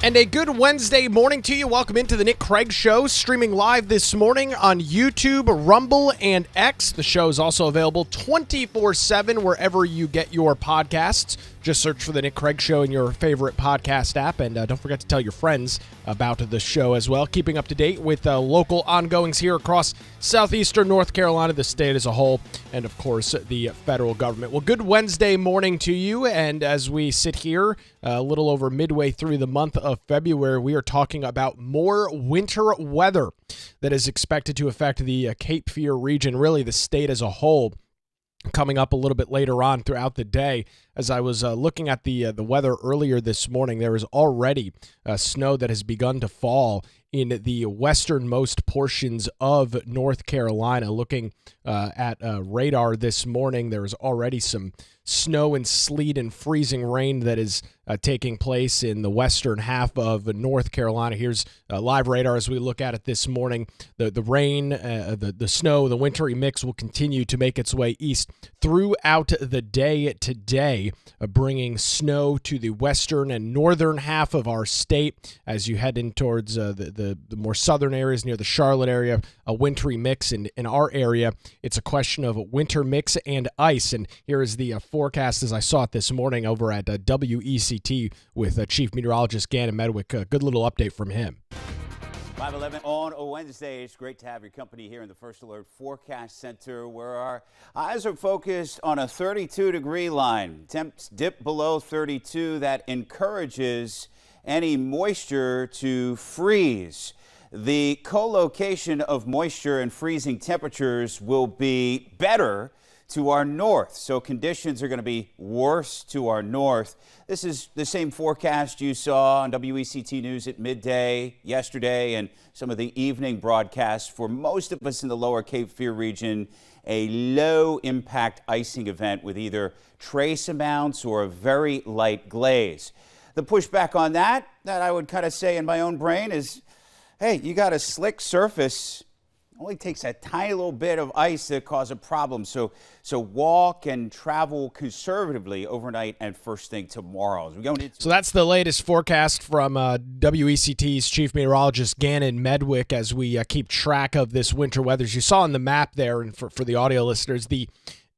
And a good Wednesday morning to you. Welcome into the Nick Craig Show, streaming live this morning on YouTube, Rumble, and X. The show is also available 24/7 wherever you get your podcasts. Just search for the Nick Craig Show in your favorite podcast app, and don't forget to tell your friends about the show as well. Keeping up to date with local ongoings here across southeastern North Carolina, the state as a whole, and of course the federal government. Well, good Wednesday morning to you, and as we sit here a little over midway through the month of February, we are talking about more winter weather that is expected to affect the Cape Fear region, really the state as a whole. Coming up a little bit later on throughout the day, as I was looking at the weather earlier this morning, there is already snow that has begun to fall in the westernmost portions of North Carolina. Looking at radar this morning, there is already some snow and sleet and freezing rain that is taking place in the western half of North Carolina. Here's live radar as we look at it this morning. The rain, the snow, the wintry mix will continue to make its way east throughout the day today, bringing snow to the western and northern half of our state. As you head in towards the more southern areas near the Charlotte area, a wintry mix. In our area, it's a question of winter mix and ice. And here is the forecast as I saw it this morning over at WECT with Chief Meteorologist Gannon Medwick. A good little update from him. 5:11 on a Wednesday. It's great to have your company here in the First Alert Forecast Center, where our eyes are focused on a 32-degree line. Temps dip below 32. That encourages any moisture to freeze. The co-location of moisture and freezing temperatures will be better to our north, so conditions are going to be worse to our north. This is the same forecast you saw on WECT News at midday yesterday and some of the evening broadcasts. For most of us in the lower Cape Fear region, a low impact icing event with either trace amounts or a very light glaze. The pushback on that I would kind of say in my own brain is, hey, you got a slick surface. It only takes a tiny little bit of ice to cause a problem. So walk and travel conservatively overnight and first thing tomorrow. So that's the latest forecast from WECT's Chief Meteorologist Gannon Medwick as we keep track of this winter weather. As you saw on the map there, and for the audio listeners,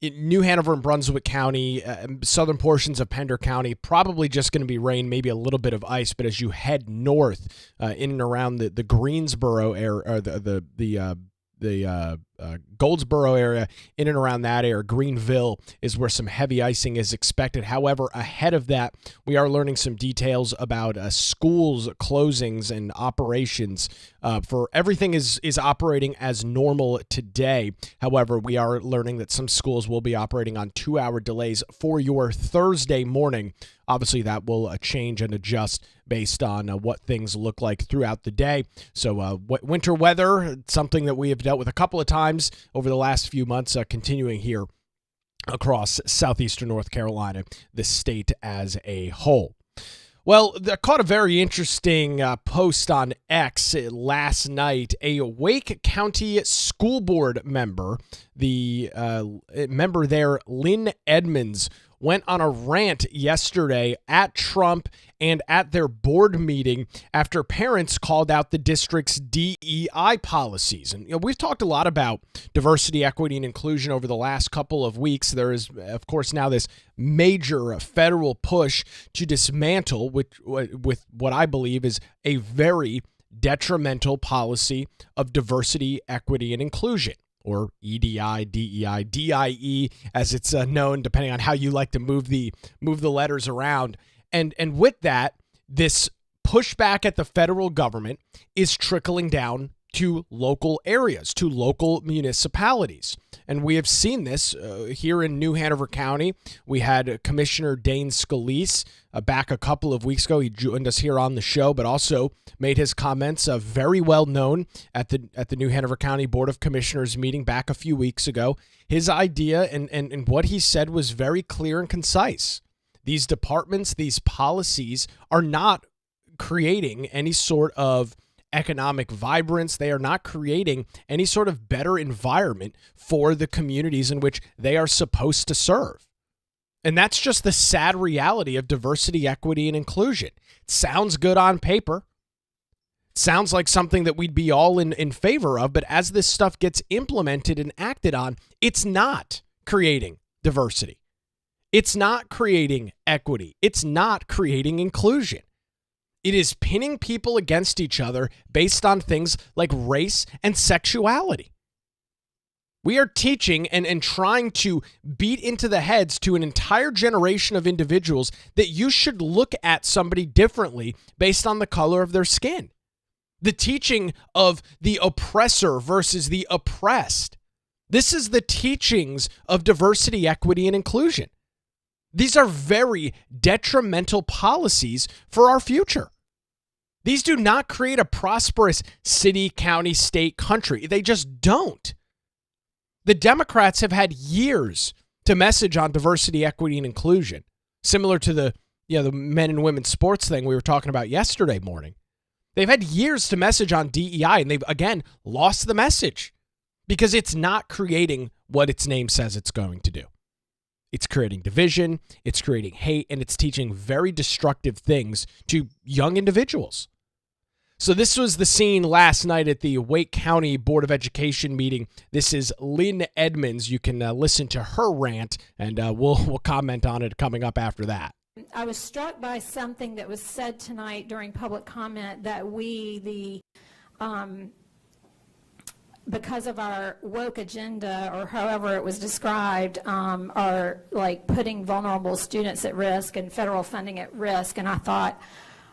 in New Hanover and Brunswick County, southern portions of Pender County, probably just going to be rain, maybe a little bit of ice. But as you head north in and around the Greensboro area, or the Goldsboro area, in and around that area, Greenville is where some heavy icing is expected. However, ahead of that, we are learning some details about schools closings and operations. For everything is operating as normal today. However, we are learning that some schools will be operating on 2-hour delays for your Thursday morning. Obviously, that will change and adjust based on what things look like throughout the day. So winter weather, something that we have dealt with a couple of times over the last few months, continuing here across southeastern North Carolina, the state as a whole. Well, I caught a very interesting post on X last night. A Wake County School Board member, the member there, Lynn Edmonds, went on a rant yesterday at Trump and at their board meeting after parents called out the district's DEI policies. And we've talked a lot about diversity, equity, and inclusion over the last couple of weeks. There is, of course, now this major federal push to dismantle with what I believe is a very detrimental policy of diversity, equity, and inclusion, or EDI, DEI, DIE, as it's known, depending on how you like to move the letters around. And with that, this pushback at the federal government is trickling down to local areas, to local municipalities. And we have seen this here in New Hanover County. We had Commissioner Dane Scalise back a couple of weeks ago. He joined us here on the show, but also made his comments very well known at the New Hanover County Board of Commissioners meeting back a few weeks ago. His idea and what he said was very clear and concise. These departments, these policies are not creating any sort of economic vibrance. They are not creating any sort of better environment for the communities in which they are supposed to serve. And that's just the sad reality of diversity, equity, and inclusion. It sounds good on paper. It sounds like something that we'd be all in favor of, but as this stuff gets implemented and acted on, it's not creating diversity. It's not creating equity. It's not creating inclusion. It is pinning people against each other based on things like race and sexuality. We are teaching and trying to beat into the heads to an entire generation of individuals that you should look at somebody differently based on the color of their skin. The teaching of the oppressor versus the oppressed. This is the teachings of diversity, equity, and inclusion. These are very detrimental policies for our future. These do not create a prosperous city, county, state, country. They just don't. The Democrats have had years to message on diversity, equity, and inclusion, similar to the men and women sports thing we were talking about yesterday morning. They've had years to message on DEI, and they've, again, lost the message because it's not creating what its name says it's going to do. It's creating division, it's creating hate, and it's teaching very destructive things to young individuals. So this was the scene last night at the Wake County Board of Education meeting. This is Lynn Edmonds. You can listen to her rant, and we'll comment on it coming up after that. I was struck by something that was said tonight during public comment that we, because of our woke agenda, or however it was described, are like putting vulnerable students at risk and federal funding at risk. And I thought,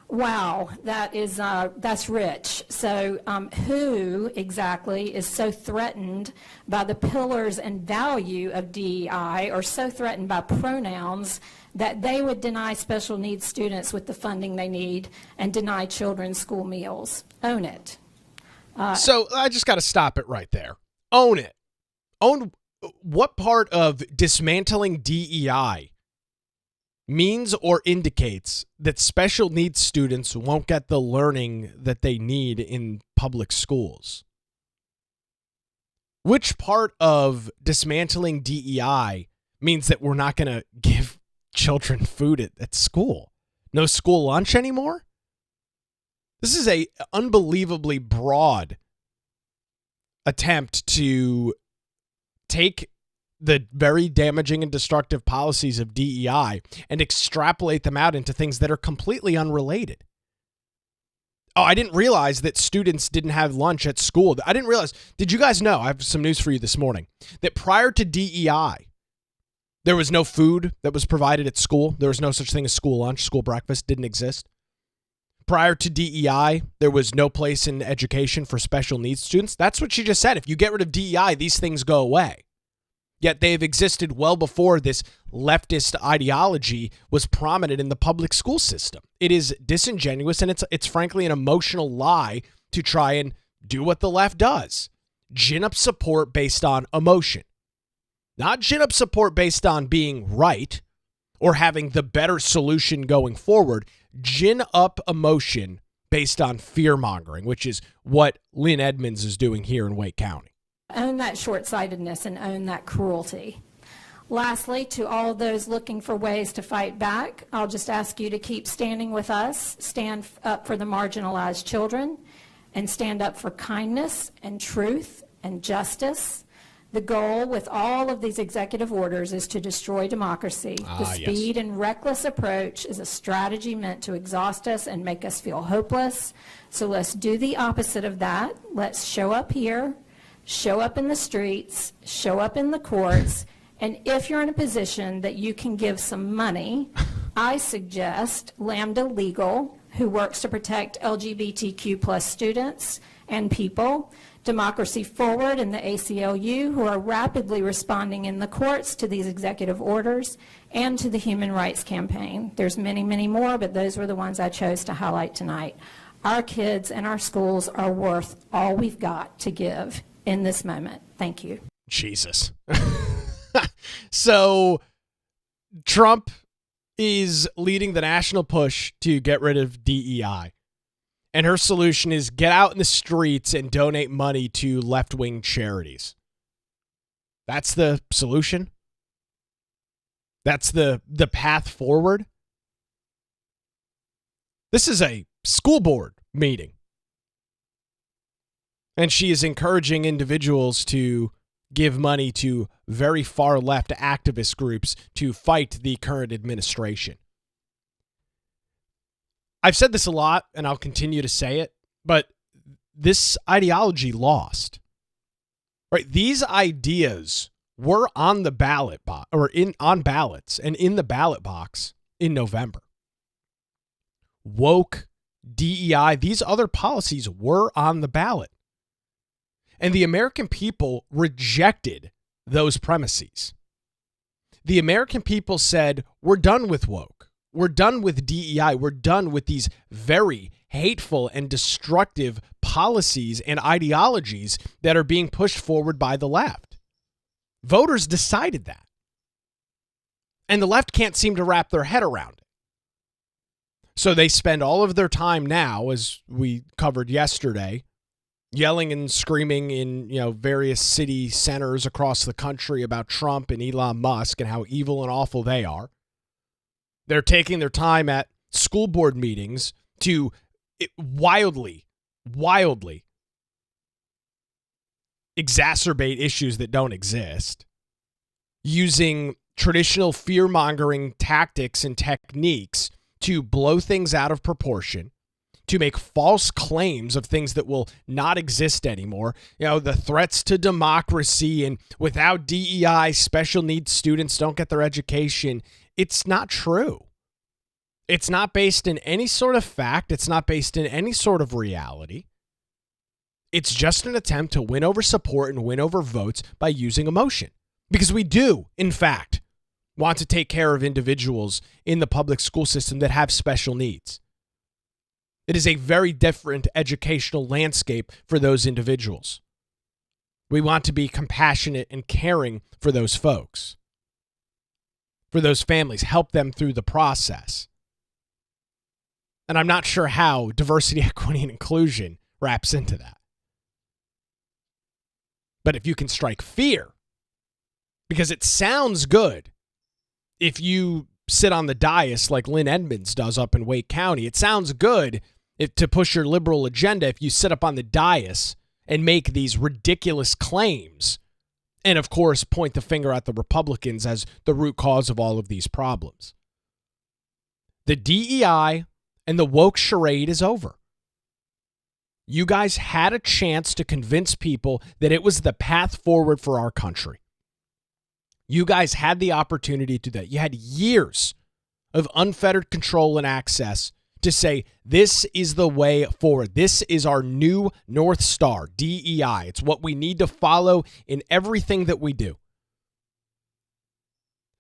wow, that's rich. So who exactly is so threatened by the pillars and value of DEI, or so threatened by pronouns that they would deny special needs students with the funding they need and deny children school meals? Own it. So I just got to stop it right there. Own it. Own what part of dismantling DEI means or indicates that special needs students won't get the learning that they need in public schools? Which part of dismantling DEI means that we're not going to give children food at school? No school lunch anymore? This is a unbelievably broad attempt to take the very damaging and destructive policies of DEI and extrapolate them out into things that are completely unrelated. Oh, I didn't realize that students didn't have lunch at school. I didn't realize. Did you guys know? I have some news for you this morning. That prior to DEI, there was no food that was provided at school. There was no such thing as school lunch. School breakfast didn't exist. Prior to DEI, there was no place in education for special needs students. That's what she just said. If you get rid of DEI, these things go away. Yet they've existed well before this leftist ideology was prominent in the public school system. It is disingenuous, and it's frankly an emotional lie to try and do what the left does. Gin up support based on emotion. Not gin up support based on being right or having the better solution going forward. Gin up emotion based on fear-mongering, which is what Lynn Edmonds is doing here in Wake County. Own that short-sightedness and own that cruelty. Lastly, to all those looking for ways to fight back, I'll just ask you to keep standing with us, stand up for the marginalized children, and stand up for kindness and truth and justice. The goal with all of these executive orders is to destroy democracy. The speed and reckless approach is a strategy meant to exhaust us and make us feel hopeless. So let's do the opposite of that. Let's show up here, show up in the streets, show up in the courts, and if you're in a position that you can give some money, I suggest Lambda Legal, who works to protect LGBTQ plus students and people, Democracy Forward and the ACLU, who are rapidly responding in the courts to these executive orders, and to the Human Rights Campaign. There's many, many more, but those were the ones I chose to highlight tonight. Our kids and our schools are worth all we've got to give in this moment. Thank you. Jesus. So Trump is leading the national push to get rid of DEI. And her solution is get out in the streets and donate money to left-wing charities. That's the solution? That's the path forward. This is a school board meeting. And she is encouraging individuals to give money to very far left activist groups to fight the current administration. I've said this a lot, and I'll continue to say it, but this ideology lost. Right? These ideas were on the ballot on ballots and in the ballot box in November. Woke, DEI, these other policies were on the ballot. And the American people rejected those premises. The American people said, we're done with woke. We're done with DEI. We're done with these very hateful and destructive policies and ideologies that are being pushed forward by the left. Voters decided that. And the left can't seem to wrap their head around it. So they spend all of their time now, as we covered yesterday, yelling and screaming in, various city centers across the country about Trump and Elon Musk and how evil and awful they are. They're taking their time at school board meetings to wildly exacerbate issues that don't exist, using traditional fear-mongering tactics and techniques to blow things out of proportion, to make false claims of things that will not exist anymore. The threats to democracy and without DEI, special needs students don't get their education. It's not true. It's not based in any sort of fact. It's not based in any sort of reality. It's just an attempt to win over support and win over votes by using emotion. Because we do, in fact, want to take care of individuals in the public school system that have special needs. It is a very different educational landscape for those individuals. We want to be compassionate and caring for those folks, for those families, help them through the process. And I'm not sure how diversity, equity, and inclusion wraps into that. But if you can strike fear, because it sounds good if you sit on the dais like Lynn Edmonds does up in Wake County. It sounds good to push your liberal agenda if you sit up on the dais and make these ridiculous claims and, of course, point the finger at the Republicans as the root cause of all of these problems. The DEI and the woke charade is over. You guys had a chance to convince people that it was the path forward for our country. You guys had the opportunity to do that. You had years of unfettered control and access to say, this is the way forward. This is our new North Star, DEI. It's what we need to follow in everything that we do.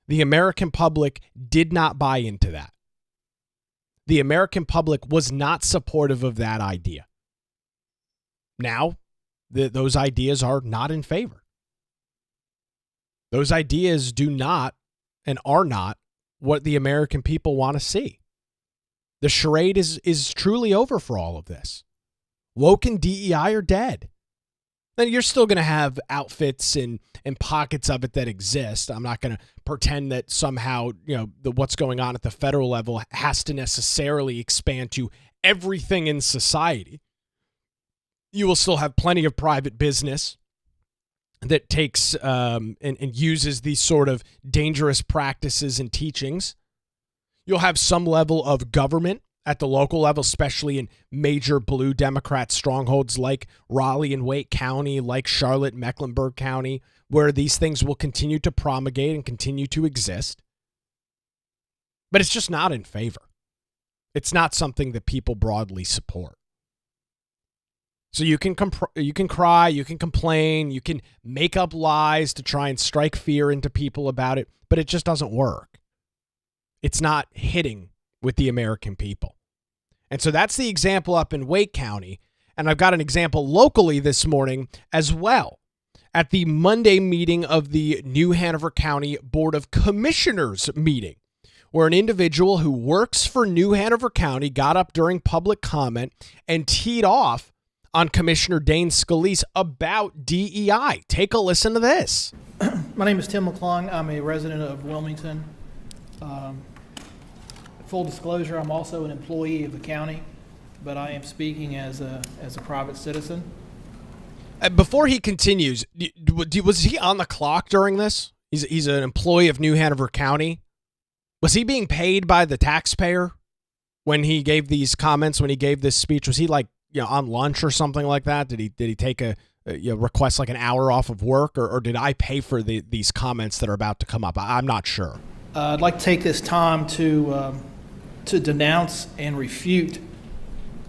The American public did not buy into that. The American public was not supportive of that idea. Now, those ideas are not in favor. Those ideas do not and are not what the American people want to see. The charade is truly over for all of this. Woke and DEI are dead. And you're still going to have outfits and pockets of it that exist. I'm not going to pretend that somehow, what's going on at the federal level has to necessarily expand to everything in society. You will still have plenty of private business that takes and uses these sort of dangerous practices and teachings. You'll have some level of government at the local level, especially in major blue Democrat strongholds like Raleigh and Wake County, like Charlotte and Mecklenburg County, where these things will continue to promulgate and continue to exist. But it's just not in favor. It's not something that people broadly support. So you can cry, you can complain, you can make up lies to try and strike fear into people about it, but it just doesn't work. It's not hitting with the American people. And so that's the example up in Wake County. And I've got an example locally this morning as well at the Monday meeting of the New Hanover County Board of Commissioners meeting, where an individual who works for New Hanover County got up during public comment and teed off on Commissioner Dane Scalise about DEI. Take a listen to this. My name is Tim McClung. I'm a resident of Wilmington. Full disclosure, I'm also an employee of the county, but I am speaking as a private citizen. Before he continues, was he on the clock during this? He's an employee of New Hanover County. Was he being paid by the taxpayer when he gave these comments, when he gave this speech? Was he on lunch or something like that? Did he take a request like an hour off of work, or did I pay for these comments that are about to come up? I'm not sure. I'd like to take this time to denounce and refute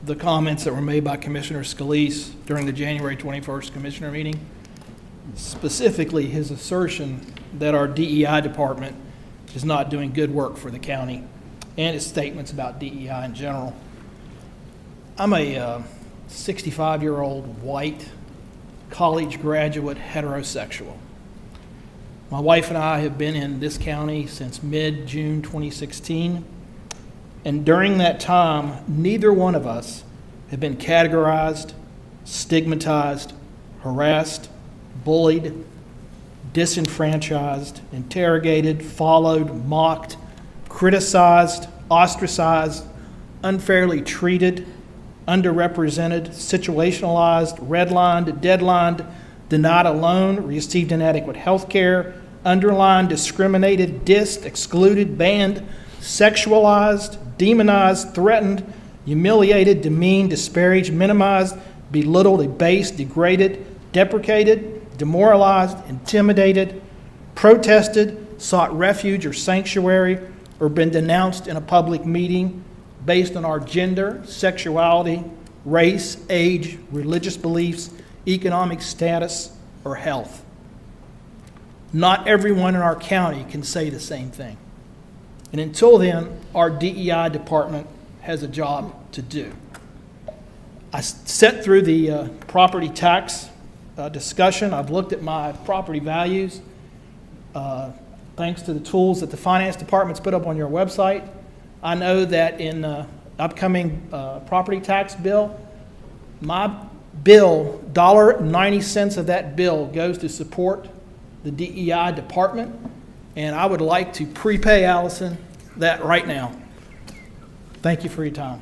the comments that were made by Commissioner Scalise during the January 21st Commissioner meeting, specifically his assertion that our DEI department is not doing good work for the county, and his statements about DEI in general. I'm a 65-year-old white college graduate heterosexual. My wife and I have been in this county since mid-June 2016, and during that time, neither one of us have been categorized, stigmatized, harassed, bullied, disenfranchised, interrogated, followed, mocked, criticized, ostracized, unfairly treated, underrepresented, situationalized, redlined, deadlined, denied a loan, received inadequate health care, underlined, discriminated, dissed, excluded, banned, sexualized, demonized, threatened, humiliated, demeaned, disparaged, minimized, belittled, abased, degraded, deprecated, demoralized, intimidated, protested, sought refuge or sanctuary, or been denounced in a public meeting based on our gender, sexuality, race, age, religious beliefs, economic status, or health. Not everyone in our county can say the same thing. And until then, our DEI department has a job to do. I sat through the property tax discussion. I've looked at my property values. Thanks to the tools that the finance department's put up on your website, I know that in upcoming property tax bill, my bill, $1.90 of that bill goes to support the DEI department, and I would like to prepay Allison that right now. Thank you for your time.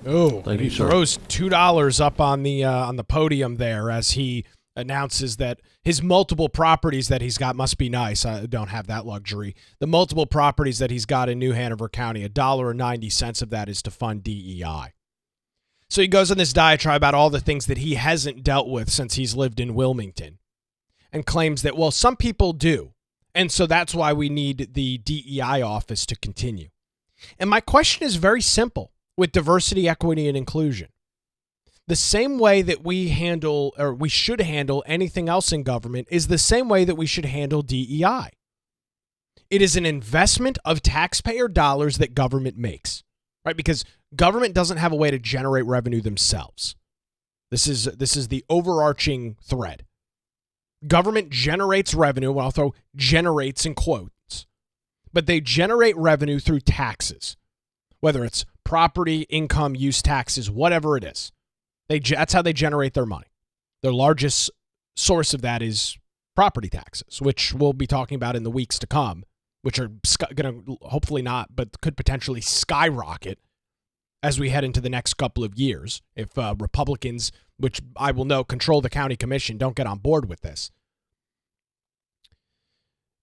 Oh, Thank he you, sir. throws $2 up on the podium there as he announces that his multiple properties that he's got must be nice. I don't have that luxury. The multiple properties that he's got in New Hanover County, $1.90 of that is to fund DEI. So he goes on this diatribe about all the things that he hasn't dealt with since he's lived in Wilmington, and claims that, well, some people do, and so that's why we need the DEI office to continue. And my question is very simple with diversity, equity, and inclusion. The same way that we handle, or we should handle, anything else in government is the same way that we should handle DEI. It is an investment of taxpayer dollars that government makes, right? Because government doesn't have a way to generate revenue themselves. This is the overarching thread. Government generates revenue, well, I'll throw generates in quotes, but they generate revenue through taxes, whether it's property, income, use taxes, whatever it is. That's how they generate their money. Their largest source of that is property taxes, which we'll be talking about in the weeks to come, which are going to hopefully not, but could potentially skyrocket as we head into the next couple of years if Republicans, which I will know control the county commission, don't get on board with this.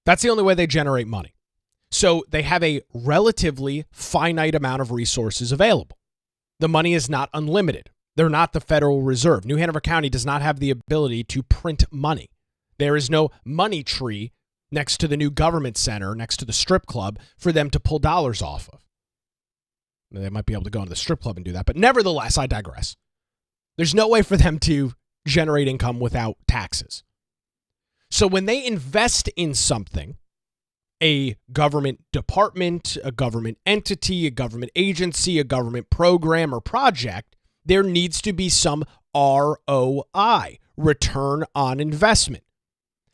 That's the only way they generate money. So they have a relatively finite amount of resources available. The money is not unlimited. They're not the Federal Reserve. New Hanover County does not have the ability to print money. There is no money tree next to the new government center, next to the strip club, for them to pull dollars off of. They might be able to go into the strip club and do that, but nevertheless, I digress. There's no way for them to generate income without taxes. So when they invest in something, a government department, a government entity, a government agency, a government program or project, there needs to be some ROI, return on investment.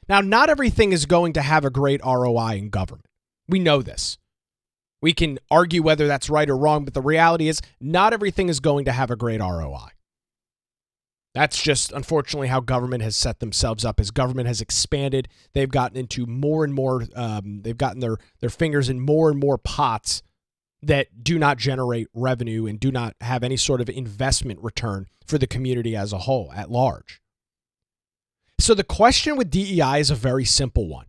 Now, not everything is going to have a great ROI in government. We know this. We can argue whether that's right or wrong, but the reality is not everything is going to have a great ROI. That's just unfortunately how government has set themselves up. As government has expanded, they've gotten into more and more, they've gotten their fingers in more and more pots that do not generate revenue and do not have any sort of investment return for the community as a whole, at large. So the question with DEI is a very simple one.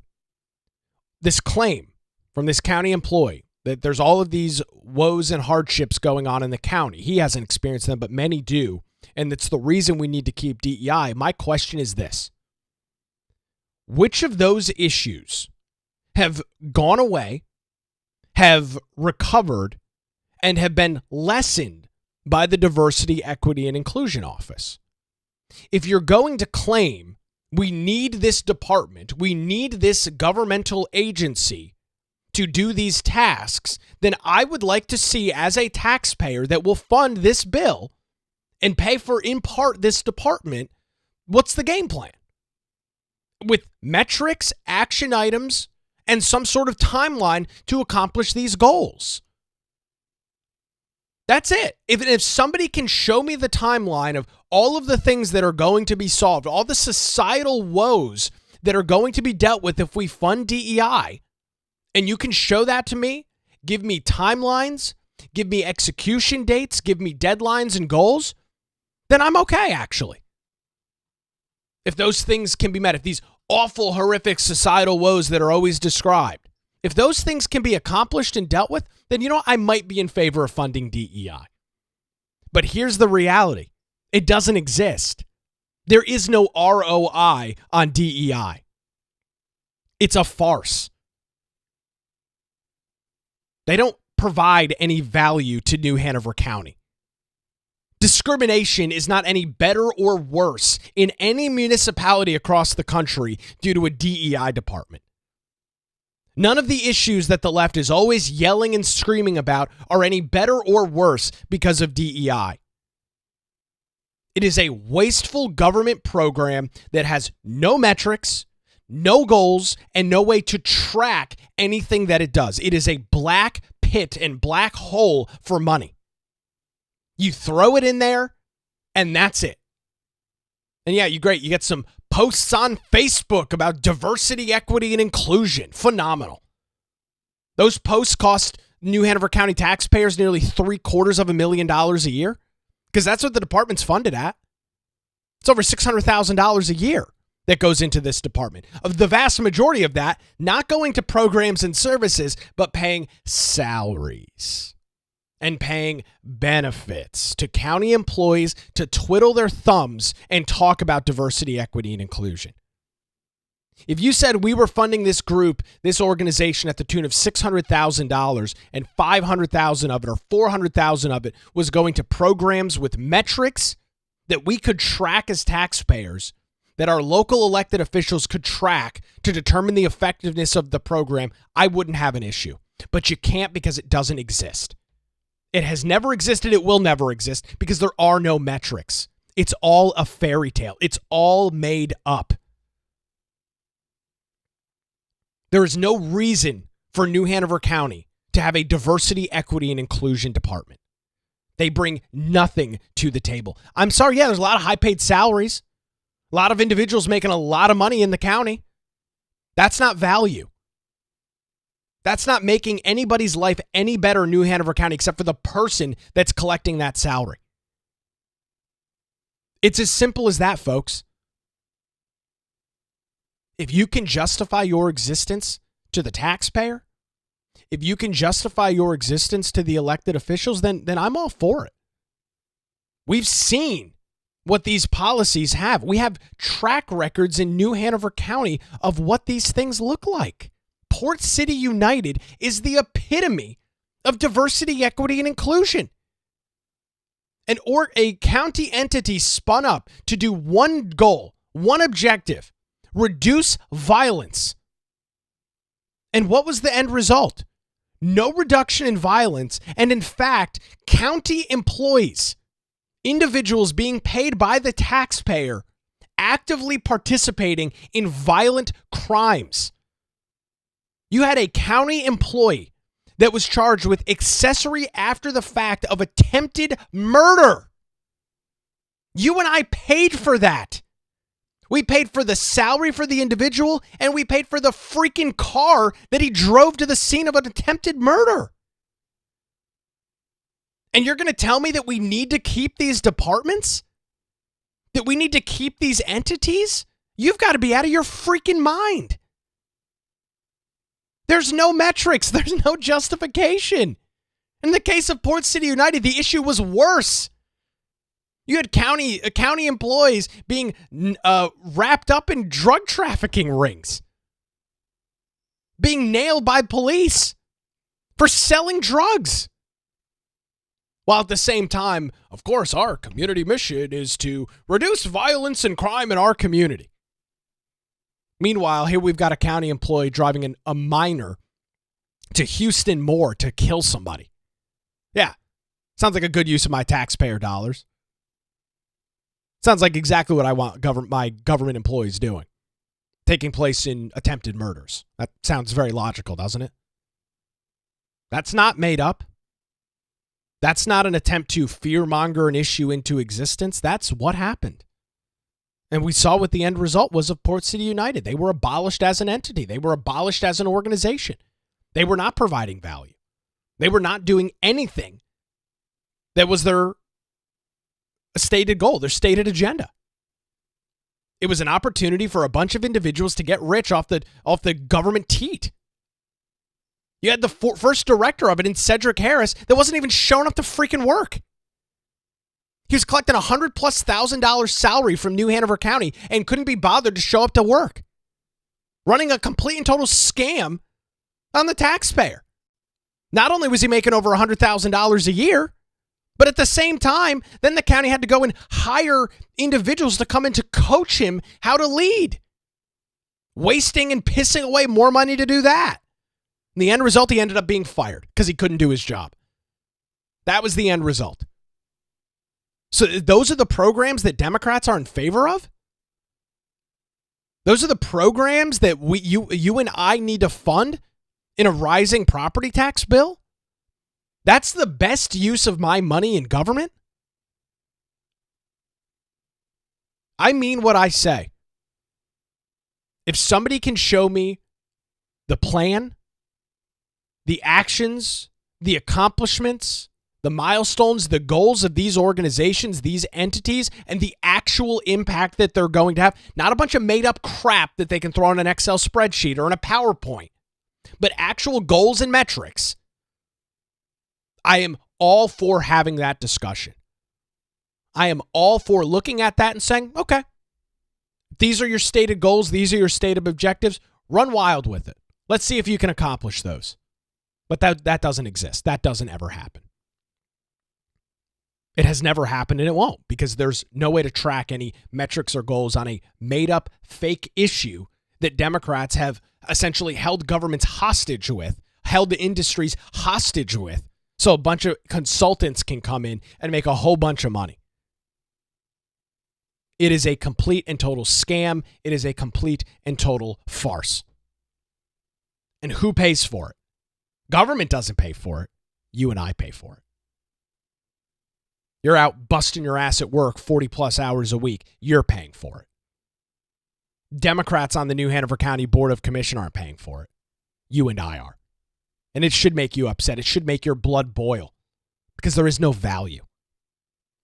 This claim from this county employee that there's all of these woes and hardships going on in the county. He hasn't experienced them, but many do. And it's the reason we need to keep DEI. My question is this. Which of those issues have gone away, have recovered, and have been lessened by the Diversity, Equity, and Inclusion Office? If you're going to claim we need this department, we need this governmental agency to do these tasks, then I would like to see, as a taxpayer that will fund this bill and pay for, in part, this department, what's the game plan? With metrics, action items, and some sort of timeline to accomplish these goals. That's it. If somebody can show me the timeline of all of the things that are going to be solved, all the societal woes that are going to be dealt with if we fund DEI, and you can show that to me, give me timelines, give me execution dates, give me deadlines and goals, then I'm okay, actually. If those things can be met, if these awful, horrific societal woes that are always described, if those things can be accomplished and dealt with, then, I might be in favor of funding DEI. But here's the reality. It doesn't exist. There is no ROI on DEI. It's a farce. They don't provide any value to New Hanover County. Discrimination is not any better or worse in any municipality across the country due to a DEI department. None of the issues that the left is always yelling and screaming about are any better or worse because of DEI. It is a wasteful government program that has no metrics, no goals, and no way to track anything that it does. It is a black pit and black hole for money. You throw it in there, and that's it. And yeah, you get some posts on Facebook about diversity, equity, and inclusion. Phenomenal. Those posts cost New Hanover County taxpayers nearly $750,000 a year, because that's what the department's funded at. It's over $600,000 a year that goes into this department. Of the vast majority of that, not going to programs and services, but paying salaries and paying benefits to county employees to twiddle their thumbs and talk about diversity, equity, and inclusion. If you said we were funding this group, this organization at the tune of $600,000 and $500,000 of it or $400,000 of it was going to programs with metrics that we could track as taxpayers, that our local elected officials could track to determine the effectiveness of the program, I wouldn't have an issue. But you can't, because it doesn't exist. It has never existed. It will never exist because there are no metrics. It's all a fairy tale. It's all made up. There is no reason for New Hanover County to have a diversity, equity, and inclusion department. They bring nothing to the table. I'm sorry, yeah, there's a lot of high-paid salaries. A lot of individuals making a lot of money in the county. That's not value. That's not making anybody's life any better in New Hanover County except for the person that's collecting that salary. It's as simple as that, folks. If you can justify your existence to the taxpayer, if you can justify your existence to the elected officials, then I'm all for it. We've seen what these policies have. We have track records in New Hanover County of what these things look like. Port City United is the epitome of diversity, equity, and inclusion. A county entity spun up to do one goal, one objective: reduce violence. And what was the end result? No reduction in violence, and in fact, county employees, individuals being paid by the taxpayer, actively participating in violent crimes. You had a county employee that was charged with accessory after the fact of attempted murder. You and I paid for that. We paid for the salary for the individual, and we paid for the freaking car that he drove to the scene of an attempted murder. And you're going to tell me that we need to keep these departments? That we need to keep these entities? You've got to be out of your freaking mind. There's no metrics. There's no justification. In the case of Port City United, the issue was worse. You had county employees being wrapped up in drug trafficking rings, being nailed by police for selling drugs. While at the same time, of course, our community mission is to reduce violence and crime in our community. Meanwhile, here we've got a county employee driving a minor to Houston Moore to kill somebody. Yeah, sounds like a good use of my taxpayer dollars. Sounds like exactly what I want my government employees doing. Taking place in attempted murders. That sounds very logical, doesn't it? That's not made up. That's not an attempt to fearmonger an issue into existence. That's what happened. And we saw what the end result was of Port City United. They were abolished as an entity. They were abolished as an organization. They were not providing value. They were not doing anything that was their stated goal, their stated agenda. It was an opportunity for a bunch of individuals to get rich off the government teat. You had the first director of it in Cedric Harris that wasn't even showing up to freaking work. He was collecting $100,000+ salary from New Hanover County and couldn't be bothered to show up to work. Running a complete and total scam on the taxpayer. Not only was he making over $100,000 a year, but at the same time, then the county had to go and hire individuals to come in to coach him how to lead. Wasting and pissing away more money to do that. And the end result, he ended up being fired because he couldn't do his job. That was the end result. So those are the programs that Democrats are in favor of? Those are the programs that you and I need to fund in a rising property tax bill? That's the best use of my money in government? I mean what I say. If somebody can show me the plan, the actions, the accomplishments, the milestones, the goals of these organizations, these entities, and the actual impact that they're going to have, not a bunch of made-up crap that they can throw on an Excel spreadsheet or in a PowerPoint, but actual goals and metrics, I am all for having that discussion. I am all for looking at that and saying, okay, these are your stated goals, these are your stated objectives, run wild with it. Let's see if you can accomplish those. But that doesn't exist. That doesn't ever happen. It has never happened and it won't, because there's no way to track any metrics or goals on a made-up fake issue that Democrats have essentially held governments hostage with, held the industries hostage with, so a bunch of consultants can come in and make a whole bunch of money. It is a complete and total scam. It is a complete and total farce. And who pays for it? Government doesn't pay for it. You and I pay for it. You're out busting your ass at work 40+ hours a week. You're paying for it. Democrats on the New Hanover County Board of Commission aren't paying for it. You and I are. And it should make you upset. It should make your blood boil because there is no value.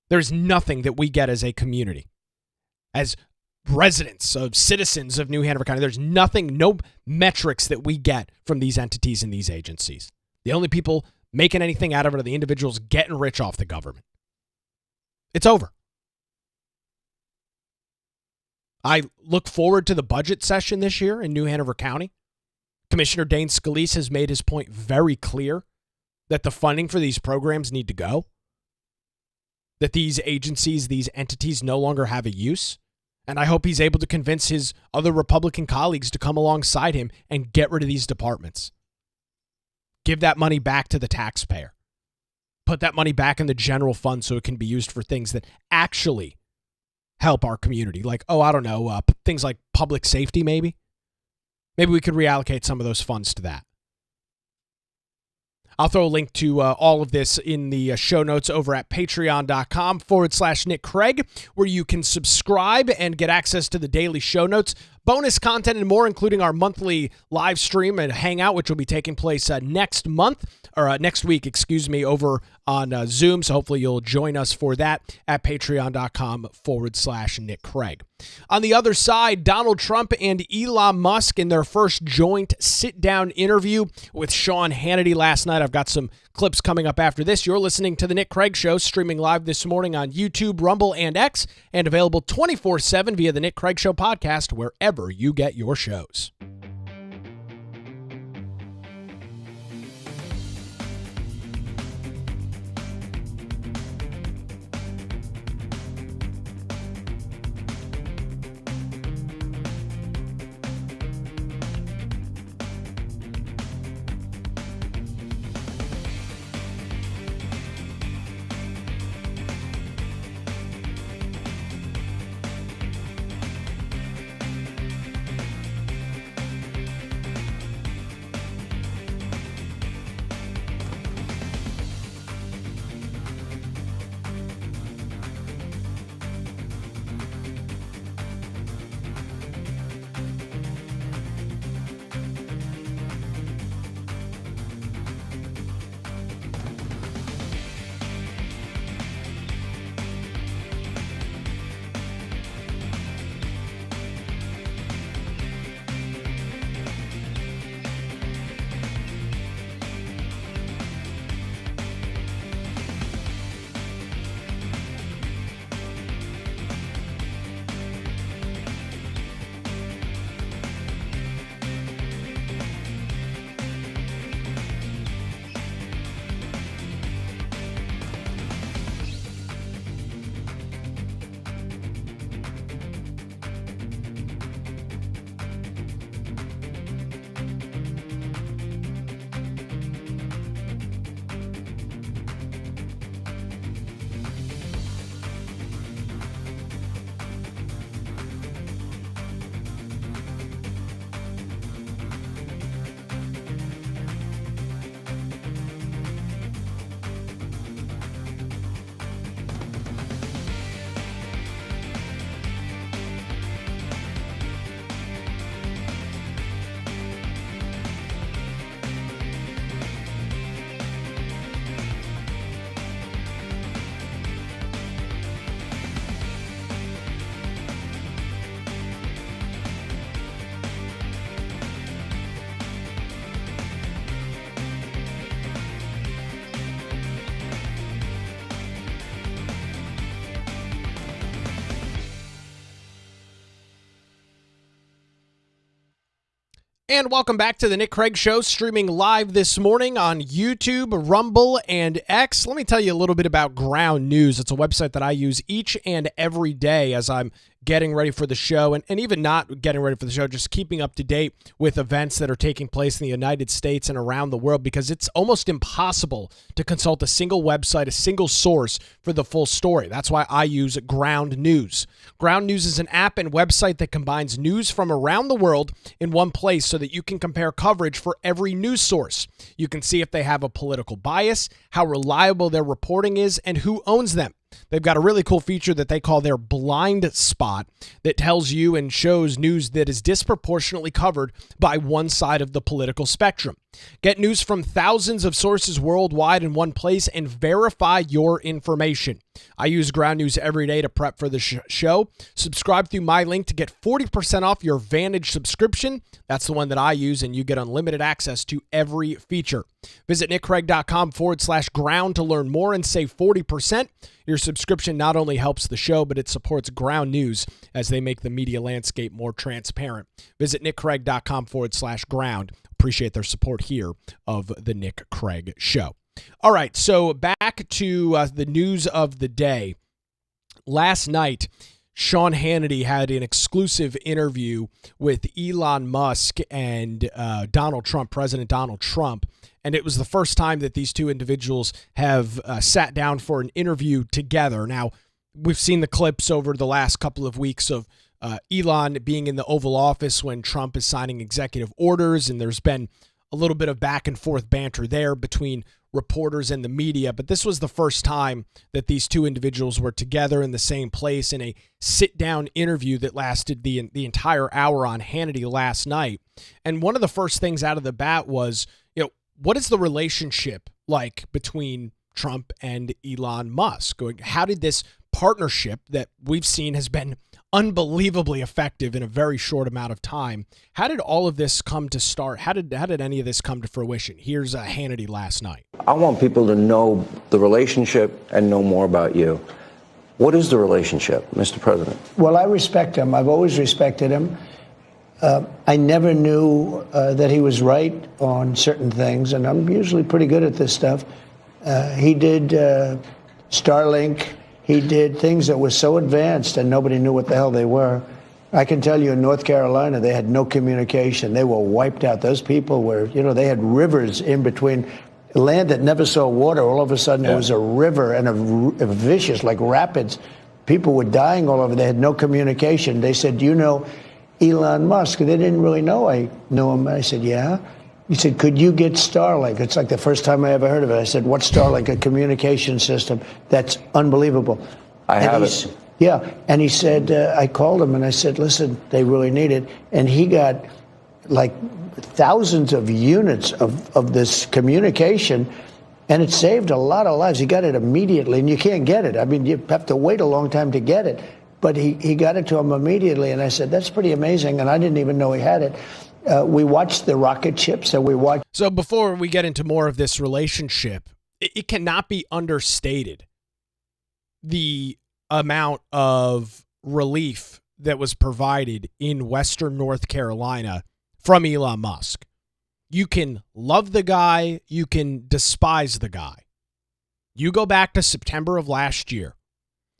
There's nothing that we get as a community, as residents, of citizens of New Hanover County. There's nothing, no metrics that we get from these entities and these agencies. The only people making anything out of it are the individuals getting rich off the government. It's over. I look forward to the budget session this year in New Hanover County. Commissioner Dane Scalise has made his point very clear that the funding for these programs need to go, that these agencies, these entities no longer have a use. And I hope he's able to convince his other Republican colleagues to come alongside him and get rid of these departments. Give that money back to the taxpayer. Put that money back in the general fund so it can be used for things that actually help our community. Like, things like public safety maybe. Maybe we could reallocate some of those funds to that. I'll throw a link to all of this in the show notes over at patreon.com/Nick Craig, where you can subscribe and get access to the daily show notes, bonus content, and more, including our monthly live stream and hangout, which will be taking place next week, over on Zoom. So hopefully you'll join us for that at patreon.com/Nick Craig. On the other side, Donald Trump and Elon Musk in their first joint sit-down interview with Sean Hannity last night. I've got some clips coming up after this. You're listening to The Nick Craig Show, streaming live this morning on YouTube, Rumble, and X, and available 24/7 via The Nick Craig Show podcast, wherever you get your shows. And welcome back to the Nick Craig Show, streaming live this morning on YouTube, Rumble, and X. Let me tell you a little bit about Ground News. It's a website that I use each and every day as I'm getting ready for the show, and even not getting ready for the show, just keeping up to date with events that are taking place in the United States and around the world, because it's almost impossible to consult a single website, a single source for the full story. That's why I use Ground News. Ground News is an app and website that combines news from around the world in one place so that you can compare coverage for every news source. You can see if they have a political bias, how reliable their reporting is, and who owns them. They've got a really cool feature that they call their blind spot that tells you and shows news that is disproportionately covered by one side of the political spectrum. Get news from thousands of sources worldwide in one place and verify your information. I use Ground News every day to prep for the show. Subscribe through my link to get 40% off your Vantage subscription. That's the one that I use, and you get unlimited access to every feature. Visit nickcraig.com/ground to learn more and save 40%. Your subscription not only helps the show, but it supports Ground News as they make the media landscape more transparent. Visit nickcraig.com/ground. Appreciate their support here of the Nick Craig Show. All right, so back to the news of the day. Last night, Sean Hannity had an exclusive interview with Elon Musk and Donald Trump, President Donald Trump. And it was the first time that these two individuals have sat down for an interview together. Now, we've seen the clips over the last couple of weeks of Elon being in the Oval Office when Trump is signing executive orders, and there's been a little bit of back and forth banter there between reporters and the media, but this was the first time that these two individuals were together in the same place in a sit-down interview that lasted the entire hour on Hannity last night. And one of the first things out of the bat was, what is the relationship like between Trump and Elon Musk? How did this partnership that we've seen has been unbelievably effective in a very short amount of time, how did all of this come to start? How did any of this come to fruition? Here's Hannity last night. I want people to know the relationship and know more about you. What is the relationship, Mr. President? Well, I respect him. I've always respected him. I never knew that he was right on certain things, and I'm usually pretty good at this stuff. He did Starlink. He did things that were so advanced and nobody knew what the hell they were. I can tell you in North Carolina, they had no communication. They were wiped out. Those people were, they had rivers in between. Land that never saw water, all of a sudden it was a river and a vicious, like rapids. People were dying all over. They had no communication. They said, do you know Elon Musk? They didn't really know I knew him. I said, yeah. He said, could you get Starlink? It's like the first time I ever heard of it. I said, what's Starlink? A communication system. That's unbelievable. I have it. Yeah. And he said, I called him and I said, listen, they really need it. And he got like thousands of units of this communication, and it saved a lot of lives. He got it immediately, and you can't get it. I mean, you have to wait a long time to get it. But he got it to him immediately, and I said, that's pretty amazing, and I didn't even know he had it. We watched the rocket ships, and we watched... So before we get into more of this relationship, it cannot be understated the amount of relief that was provided in Western North Carolina from Elon Musk. You can love the guy, you can despise the guy. You go back to September of last year,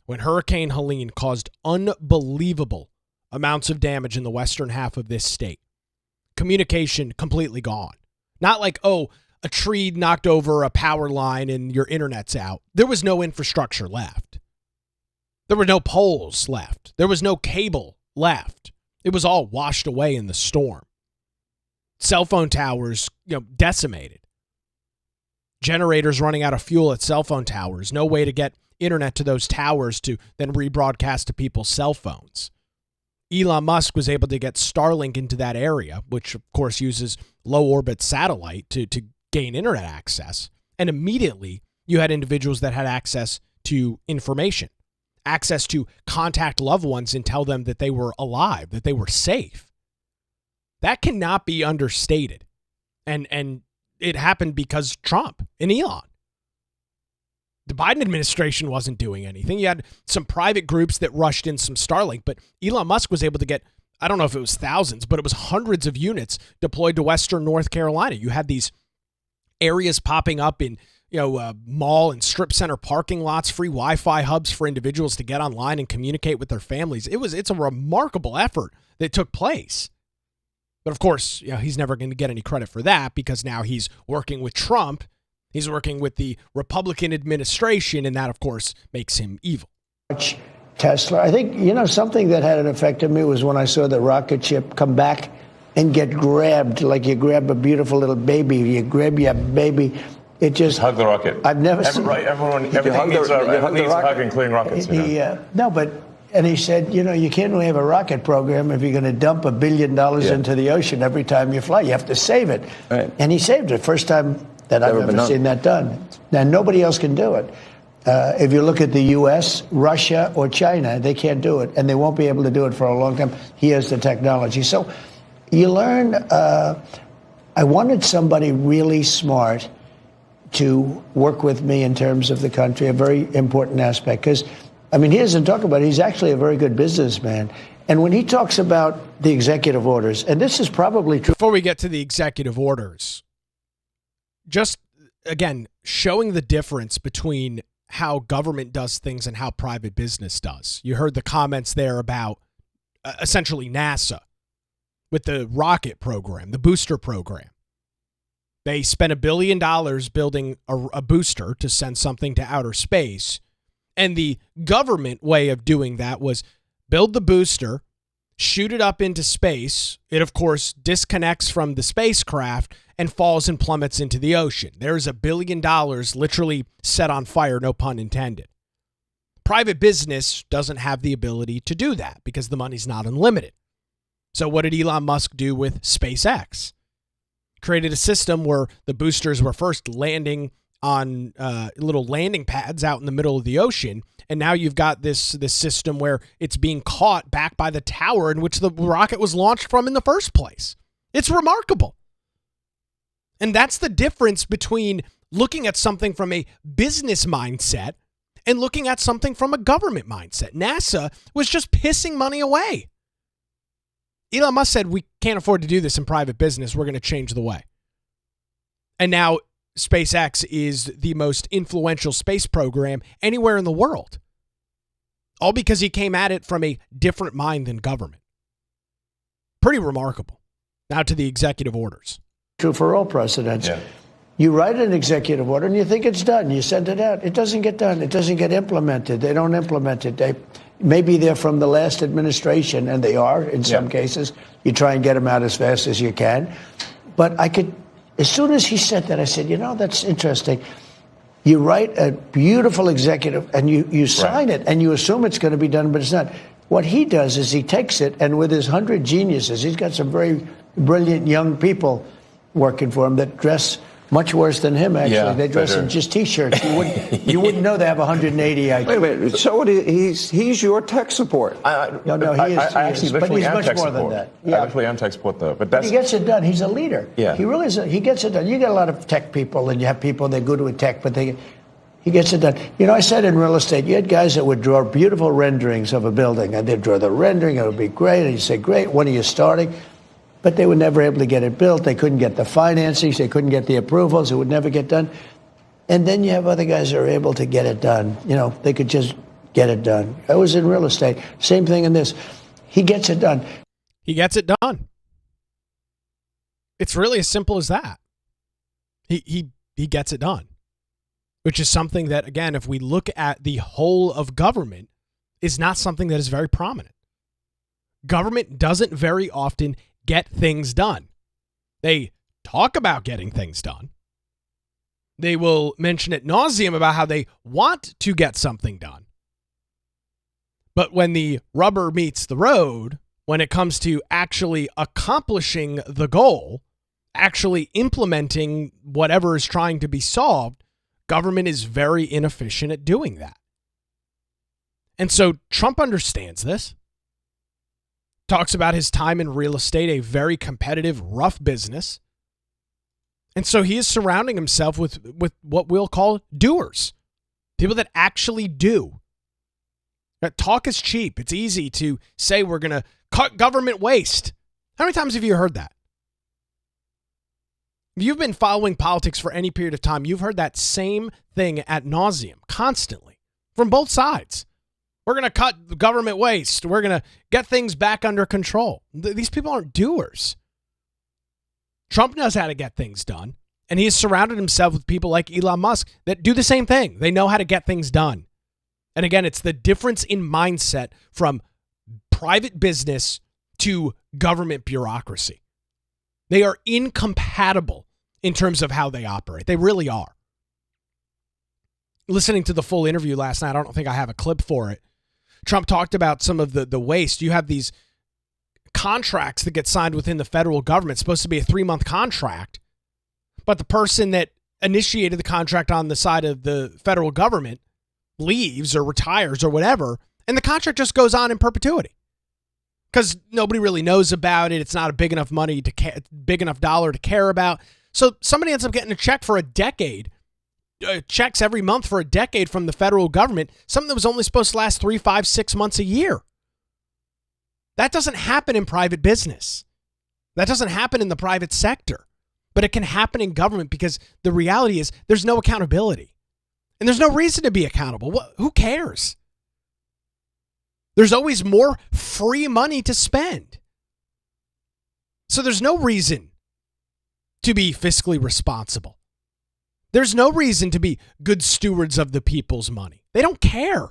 when Hurricane Helene caused unbelievable amounts of damage in the western half of this state. Communication completely gone. Not like, a tree knocked over a power line and your internet's out. There was no infrastructure left. There were no poles left. There was no cable left. It was all washed away in the storm. Cell phone towers, decimated. Generators running out of fuel at cell phone towers. No way to get internet to those towers to then rebroadcast to people's cell phones. Elon Musk was able to get Starlink into that area, which of course uses low orbit satellite to gain internet access. And immediately you had individuals that had access to information, access to contact loved ones and tell them that they were alive, that they were safe. That cannot be understated. And it happened because Trump and Elon. The Biden administration wasn't doing anything. You had some private groups that rushed in some Starlink, but Elon Musk was able to get, I don't know if it was thousands, but it was hundreds of units deployed to Western North Carolina. You had these areas popping up in, mall and strip center parking lots, free Wi-Fi hubs for individuals to get online and communicate with their families. It's a remarkable effort that took place. But of course, he's never going to get any credit for that because now he's working with Trump. He's working with the Republican administration, and that, of course, makes him evil. Tesla. I think, something that had an effect on me was when I saw the rocket ship come back and get grabbed like you grab a beautiful little baby. You grab your baby. It just... Hug the rocket. I've never seen... Everything needs a hug, including rockets. And he said, you can't really have a rocket program if you're going to dump $1 billion into the ocean every time you fly. You have to save it. Right. And he saved it. First time that I've ever seen that done. Now, nobody else can do it. If you look at the U.S., Russia, or China, they can't do it. And they won't be able to do it for a long time. He has the technology. So you learn, I wanted somebody really smart to work with me in terms of the country, a very important aspect. Because, he doesn't talk about it. He's actually a very good businessman. And when he talks about the executive orders, and this is probably true. Before we get to the executive orders, just, again, showing the difference between how government does things and how private business does. You heard the comments there about essentially NASA with the rocket program, the booster program. They spent $1 billion building a booster to send something to outer space. And the government way of doing that was build the booster, shoot it up into space. It, of course, disconnects from the spacecraft, and falls and plummets into the ocean. There's $1 billion literally set on fire, no pun intended. Private business doesn't have the ability to do that because the money's not unlimited. So what did Elon Musk do with SpaceX? Created a system where the boosters were first landing on little landing pads out in the middle of the ocean. And now you've got this system where it's being caught back by the tower in which the rocket was launched from in the first place. It's remarkable. And that's the difference between looking at something from a business mindset and looking at something from a government mindset. NASA was just pissing money away. Elon Musk said, we can't afford to do this in private business. We're going to change the way. And now SpaceX is the most influential space program anywhere in the world. All because he came at it from a different mind than government. Pretty remarkable. Now to the executive orders. True for all presidents. Yeah. You write an executive order and you think it's done. You send it out. It doesn't get done. It doesn't get implemented. They don't implement it. Maybe they're from the last administration, and they are in some cases. You try and get them out as fast as you can. But as soon as he said that, I said, that's interesting. You write a beautiful executive and you sign it and you assume it's going to be done, but it's not. What he does is he takes it, and with his 100 geniuses, he's got some very brilliant young people working for him that dress much worse than him, actually. Yeah, they dress in just T-shirts. You wouldn't know they have 180 IQ. Wait a minute. So he's your tech support. No, he is. I actually but he's am much tech more support. than that. I actually am tech support, though. But he gets it done. He's a leader. Yeah. He really is. He gets it done. You get a lot of tech people, and you have people that are good with tech, but he gets it done. I said in real estate, you had guys that would draw beautiful renderings of a building, and they'd draw the rendering. It would be great. And you say, great, when are you starting? But they were never able to get it built. They couldn't get the financing. They couldn't get the approvals. It would never get done. And then you have other guys that are able to get it done. They could just get it done. I was in real estate. Same thing in this. He gets it done. He gets it done. It's really as simple as that. He gets it done, which is something that, again, if we look at the whole of government, is not something that is very prominent. Government doesn't very often get things done. They talk about getting things done. They will mention ad nauseum about how they want to get something done. But when the rubber meets the road, when it comes to actually accomplishing the goal, actually implementing whatever is trying to be solved, government is very inefficient at doing that. And so Trump understands this. Talks about his time in real estate, a very competitive, rough business. And so he is surrounding himself with what we'll call doers, people that actually do. Talk is cheap. It's easy to say we're going to cut government waste. How many times have you heard that? If you've been following politics for any period of time, you've heard that same thing ad nauseum, constantly, from both sides. We're going to cut government waste. We're going to get things back under control. These people aren't doers. Trump knows how to get things done, and he has surrounded himself with people like Elon Musk that do the same thing. They know how to get things done. And again, it's the difference in mindset from private business to government bureaucracy. They are incompatible in terms of how they operate. They really are. Listening to the full interview last night, I don't think I have a clip for it. Trump talked about some of the waste. You have these contracts that get signed within the federal government. It's supposed to be a 3-month contract, but the person that initiated the contract on the side of the federal government leaves or retires or whatever, and the contract just goes on in perpetuity because nobody really knows about it. It's not a big enough big enough dollar to care about. So somebody ends up getting a check for a decade. Checks every month for a decade from the federal government, something that was only supposed to last 3, 5, 6 months a year. That doesn't happen in private business. That doesn't happen in the private sector, but it can happen in government because the reality is there's no accountability and there's no reason to be accountable. Who cares? There's always more free money to spend. So there's no reason to be fiscally responsible. There's no reason to be good stewards of the people's money. They don't care.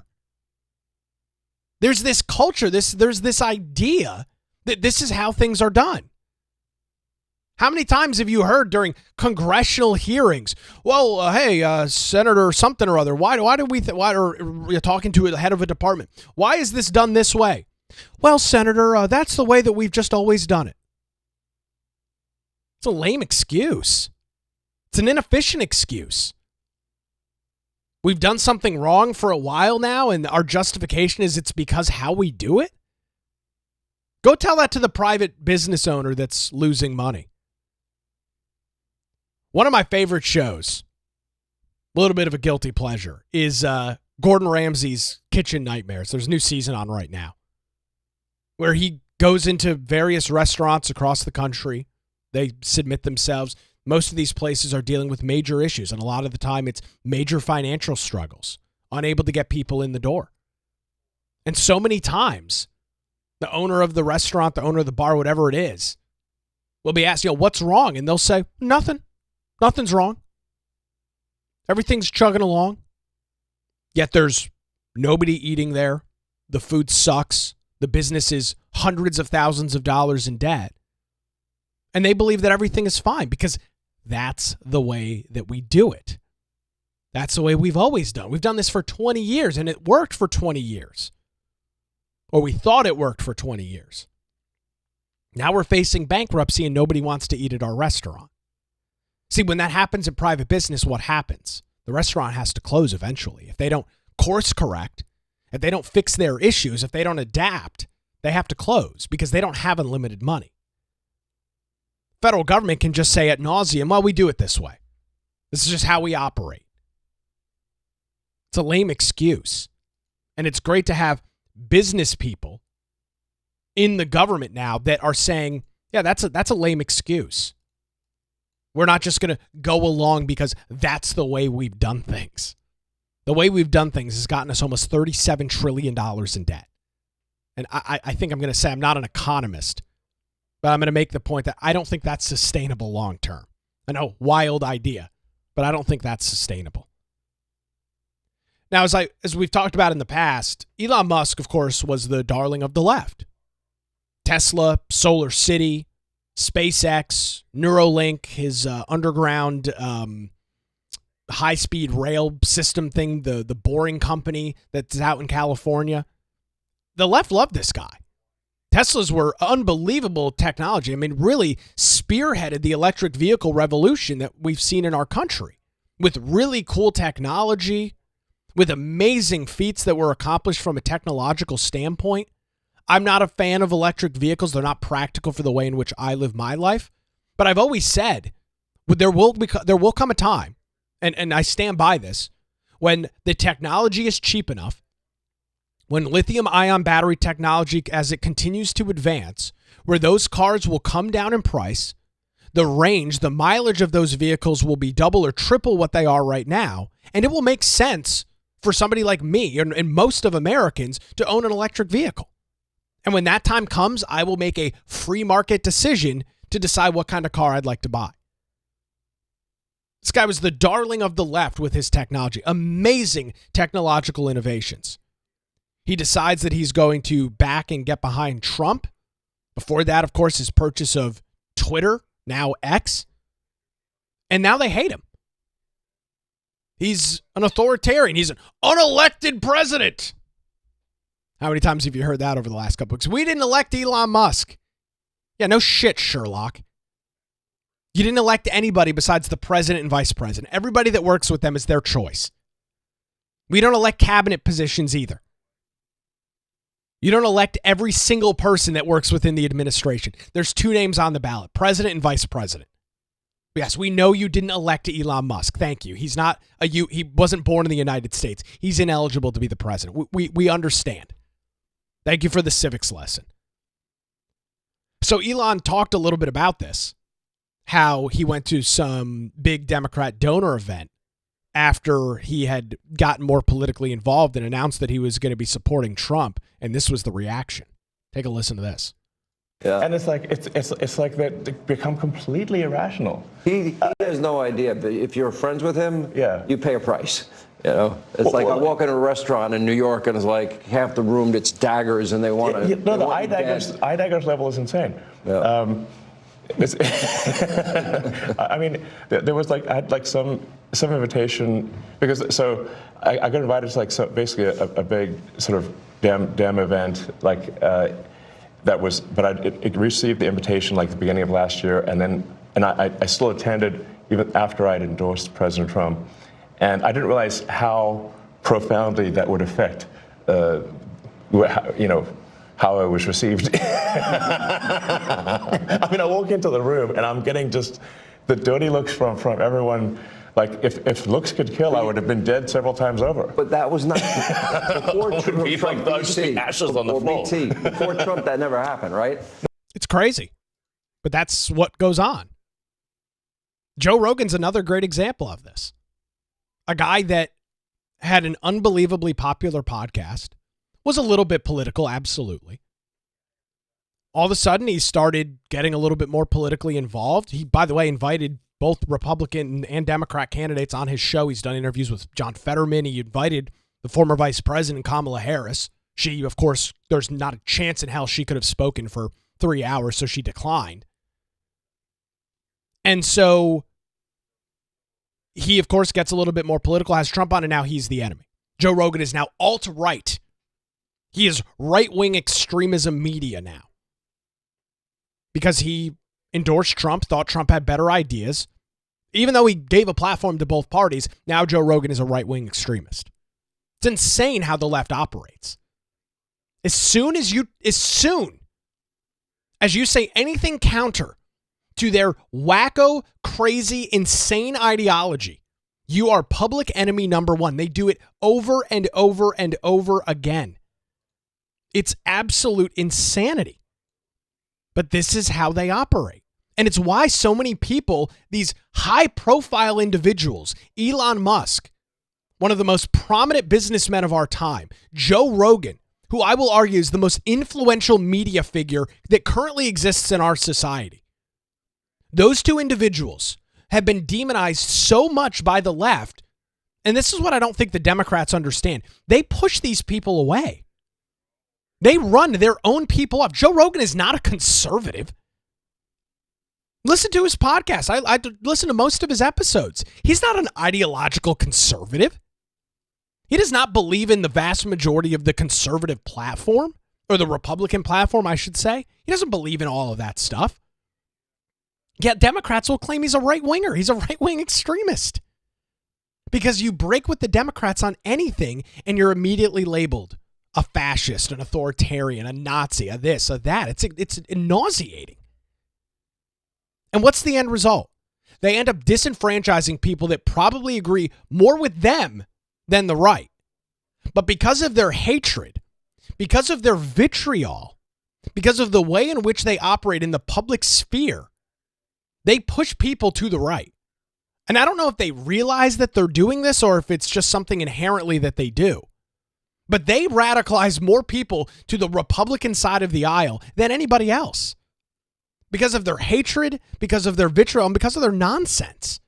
There's this culture, there's this idea that this is how things are done. How many times have you heard during congressional hearings? Well, hey, Senator something or other. Why are you talking to the head of a department? Why is this done this way? Well, Senator, that's the way that we've just always done it. It's a lame excuse. It's an inefficient excuse. We've done something wrong for a while now, and our justification is it's because how we do it? Go tell that to the private business owner that's losing money. One of my favorite shows, a little bit of a guilty pleasure, is Gordon Ramsay's Kitchen Nightmares. There's a new season on right now where he goes into various restaurants across the country. They submit themselves. Most of these places are dealing with major issues, and a lot of the time it's major financial struggles, unable to get people in the door. And so many times, the owner of the restaurant, the owner of the bar, whatever it is, will be asked, what's wrong? And they'll say, nothing. Nothing's wrong. Everything's chugging along. Yet there's nobody eating there. The food sucks. The business is hundreds of thousands of dollars in debt. And they believe that everything is fine because that's the way that we do it. That's the way we've always done. We've done this for 20 years, and it worked for 20 years. Or we thought it worked for 20 years. Now we're facing bankruptcy, and nobody wants to eat at our restaurant. See, when that happens in private business, what happens? The restaurant has to close eventually. If they don't course correct, if they don't fix their issues, if they don't adapt, they have to close because they don't have unlimited money. Federal government can just say ad nauseum, well, we do it this way. This is just how we operate. It's a lame excuse. And it's great to have business people in the government now that are saying, yeah, that's a lame excuse. We're not just going to go along because that's the way we've done things. The way we've done things has gotten us almost $37 trillion in debt. And I think I'm going to say I'm not an economist, but I'm going to make the point that I don't think that's sustainable long term. I know, wild idea, but I don't think that's sustainable. Now, as we've talked about in the past, Elon Musk, of course, was the darling of the left. Tesla, Solar City, SpaceX, Neuralink, his underground high-speed rail system thing, the Boring Company that's out in California. The left loved this guy. Teslas were unbelievable technology. I mean, really spearheaded the electric vehicle revolution that we've seen in our country with really cool technology, with amazing feats that were accomplished from a technological standpoint. I'm not a fan of electric vehicles. They're not practical for the way in which I live my life. But I've always said there will come a time, and I stand by this, when the technology is cheap enough, when lithium-ion battery technology, as it continues to advance, where those cars will come down in price, the range, the mileage of those vehicles will be double or triple what they are right now, and it will make sense for somebody like me and most of Americans to own an electric vehicle. And when that time comes, I will make a free market decision to decide what kind of car I'd like to buy. This guy was the darling of the left with his technology. Amazing technological innovations. He decides that he's going to back and get behind Trump. Before that, of course, his purchase of Twitter, now X. And now they hate him. He's an authoritarian. He's an unelected president. How many times have you heard that over the last couple of weeks? We didn't elect Elon Musk. Yeah, no shit, Sherlock. You didn't elect anybody besides the president and vice president. Everybody that works with them is their choice. We don't elect cabinet positions either. You don't elect every single person that works within the administration. There's two names on the ballot, president and vice president. Yes, we know you didn't elect Elon Musk. Thank you. He wasn't born in the United States. He's ineligible to be the president. We understand. Thank you for the civics lesson. So Elon talked a little bit about this, how he went to some big Democrat donor event after he had gotten more politically involved and announced that he was going to be supporting Trump, and this was the reaction. Take a listen to this. Yeah. And it's like they become completely irrational. He has no idea, but if you're friends with him, yeah, you pay a price. You know, it's like I walk in a restaurant in New York and it's like half the room it's daggers and they want to. No, the eye daggers level is insane. Yeah. I mean, there was I had some invitation because I got invited to basically a big sort of dem event that was, but it received the invitation the beginning of last year, and I still attended even after I'd endorsed President Trump, and I didn't realize how profoundly that would affect, how I was received. I mean, I walk into the room and I'm getting just the dirty looks from everyone. If looks could kill, I would have been dead several times over. But that was not before Trump. Ashes on the floor. Before Trump, that never happened, right? It's crazy, but that's what goes on. Joe Rogan's another great example of this. A guy that had an unbelievably popular podcast, was a little bit political, absolutely. All of a sudden, he started getting a little bit more politically involved. He, by the way, invited both Republican and Democrat candidates on his show. He's done interviews with John Fetterman. He invited the former Vice President, Kamala Harris. She, of course, there's not a chance in hell she could have spoken for 3 hours, so she declined. And so he, of course, gets a little bit more political, has Trump on, and now he's the enemy. Joe Rogan is now alt-right. He is right-wing extremism media now. Because he endorsed Trump, thought Trump had better ideas. Even though he gave a platform to both parties, now Joe Rogan is a right-wing extremist. It's insane how the left operates. As soon as you say anything counter to their wacko, crazy, insane ideology, you are public enemy number one. They do it over and over and over again. It's absolute insanity. But this is how they operate. And it's why so many people, these high-profile individuals, Elon Musk, one of the most prominent businessmen of our time, Joe Rogan, who I will argue is the most influential media figure that currently exists in our society. Those two individuals have been demonized so much by the left, and this is what I don't think the Democrats understand. They push these people away. They run their own people off. Joe Rogan is not a conservative. Listen to his podcast. I listen to most of his episodes. He's not an ideological conservative. He does not believe in the vast majority of the conservative platform, or the Republican platform, I should say. He doesn't believe in all of that stuff. Yet Democrats will claim he's a right-winger. He's a right-wing extremist. Because you break with the Democrats on anything, and you're immediately labeled a fascist, an authoritarian, a Nazi, a this, a that. It's nauseating. And what's the end result? They end up disenfranchising people that probably agree more with them than the right. But because of their hatred, because of their vitriol, because of the way in which they operate in the public sphere, they push people to the right. And I don't know if they realize that they're doing this or if it's just something inherently that they do. But they radicalize more people to the Republican side of the aisle than anybody else. Because of their hatred, because of their vitriol, and because of their nonsense.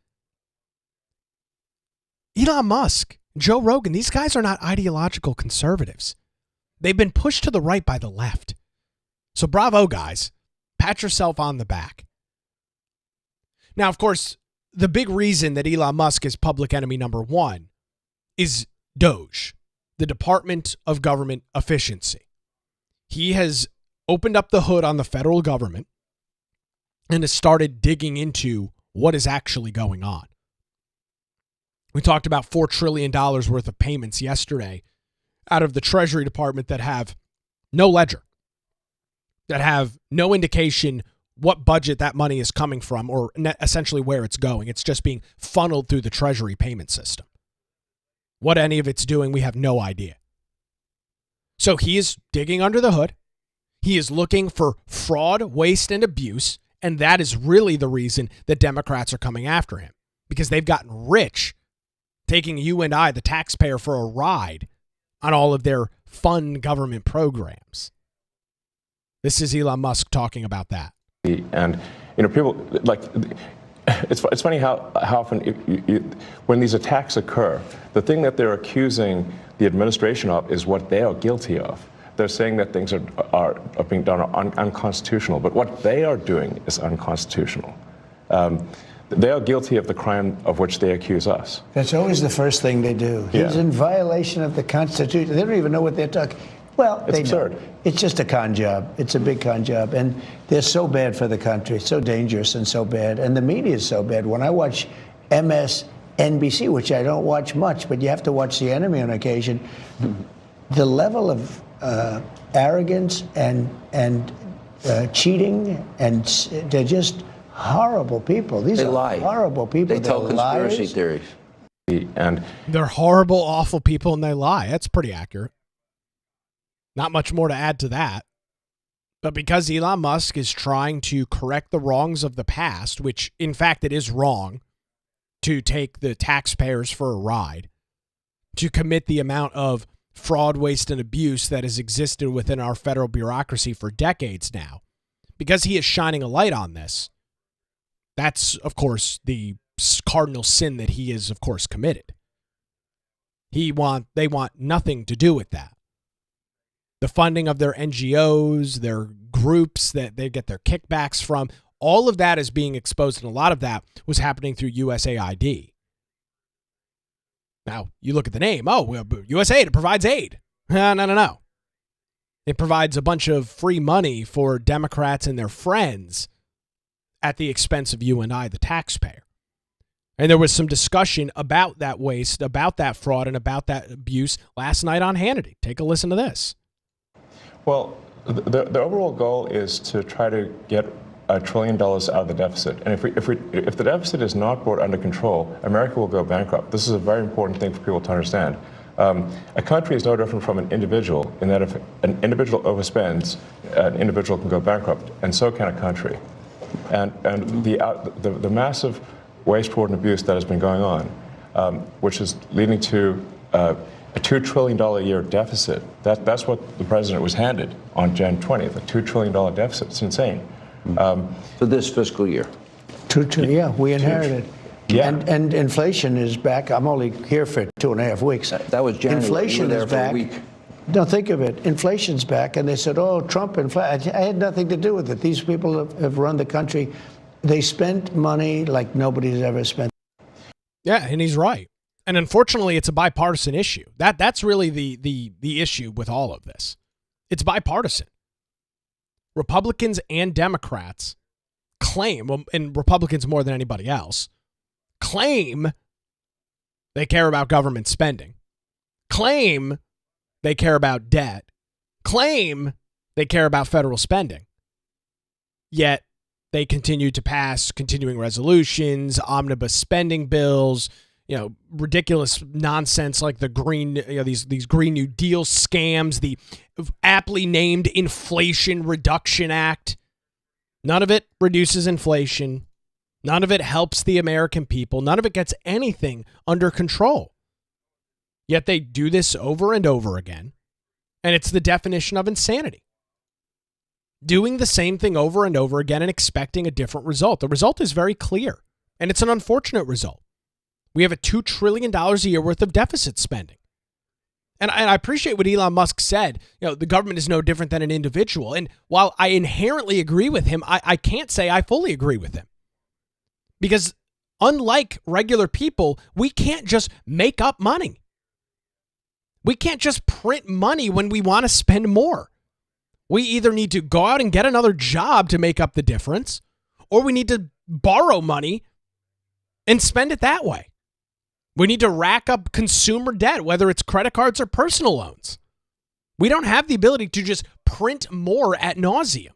Elon Musk, Joe Rogan, these guys are not ideological conservatives. They've been pushed to the right by the left. So bravo, guys. Pat yourself on the back. Now, of course, the big reason that Elon Musk is public enemy number one is DOGE, the Department of Government Efficiency. He has opened up the hood on the federal government and has started digging into what is actually going on. We talked about $4 trillion worth of payments yesterday out of the Treasury Department that have no ledger, that have no indication what budget that money is coming from or essentially where it's going. It's just being funneled through the Treasury payment system. What any of it's doing, we have no idea. So he is digging under the hood. He is looking for fraud, waste, and abuse. And that is really the reason that Democrats are coming after him. Because they've gotten rich taking you and I, the taxpayer, for a ride on all of their fun government programs. This is Elon Musk talking about that. And, people, it's funny how often when these attacks occur, the thing that they're accusing the administration of is what they are guilty of. they're saying that things are being done unconstitutional. But what they are doing is unconstitutional. They are guilty of the crime of which they accuse us. That's always the first thing they do. He's in violation of the Constitution. They don't even know what they're talking. Well, It's they absurd. know. It's just a con job. It's a big con job. And they're so bad for the country, so dangerous and so bad. And the media is so bad. When I watch MSNBC, which I don't watch much, but you have to watch the enemy on occasion, the level of arrogance and cheating, and they're just horrible people. These They are lie. horrible people. They tell They're conspiracy liars. theories. And They're horrible, awful people, and they lie. That's pretty accurate. Not much more to add to that. But because Elon Musk is trying to correct the wrongs of the past, which in fact it is wrong to take the taxpayers for a ride, to commit the amount of fraud, waste, and abuse that has existed within our federal bureaucracy for decades now, because he is shining a light on this, that's, of course, the cardinal sin that he is, of course, committed. They want nothing to do with that. The funding of their NGOs, their groups that they get their kickbacks from, all of that is being exposed, and a lot of that was happening through USAID. Now, you look at the name. Oh, well, USAID, it provides aid. No. It provides a bunch of free money for Democrats and their friends at the expense of you and I, the taxpayer. And there was some discussion about that waste, about that fraud, and about that abuse last night on Hannity. Take a listen to this. well, the overall goal is to try to get $1 trillion out of the deficit. And if the deficit is not brought under control, America will go bankrupt. This is a very important thing for people to understand. A country is no different from an individual in that if an individual overspends, an individual can go bankrupt, and so can a country. And the massive waste, fraud, and abuse that has been going on, which is leading to a $2 trillion a year deficit. That's what the president was handed on Jan 20th, a $2 trillion deficit. It's insane. For this fiscal year. Yeah, we inherited. Yeah. And inflation is back. I'm only here for 2.5 weeks. That was January. Inflation You were there is for a back. week. No, think of it. Inflation's back. And they said, oh, Trump, I had nothing to do with it. These people have run the country. They spent money like nobody's ever spent. Yeah, and he's right. And unfortunately, it's a bipartisan issue. That's really the issue with all of this. It's bipartisan. Republicans and Democrats claim, and Republicans more than anybody else, claim they care about government spending, claim they care about debt, claim they care about federal spending. Yet they continue to pass continuing resolutions, omnibus spending bills, ridiculous nonsense like the green, these Green New Deal scams, the aptly named Inflation Reduction Act. None of it reduces inflation. None of it helps the American people. None of it gets anything under control. Yet they do this over and over again. And it's the definition of insanity. Doing the same thing over and over again and expecting a different result. The result is very clear, and it's an unfortunate result. We have a $2 trillion a year worth of deficit spending. And I appreciate what Elon Musk said. The government is no different than an individual. And while I inherently agree with him, I can't say I fully agree with him. Because unlike regular people, we can't just make up money. We can't just print money when we want to spend more. We either need to go out and get another job to make up the difference, or we need to borrow money and spend it that way. We need to rack up consumer debt, whether it's credit cards or personal loans. We don't have the ability to just print more ad nauseum.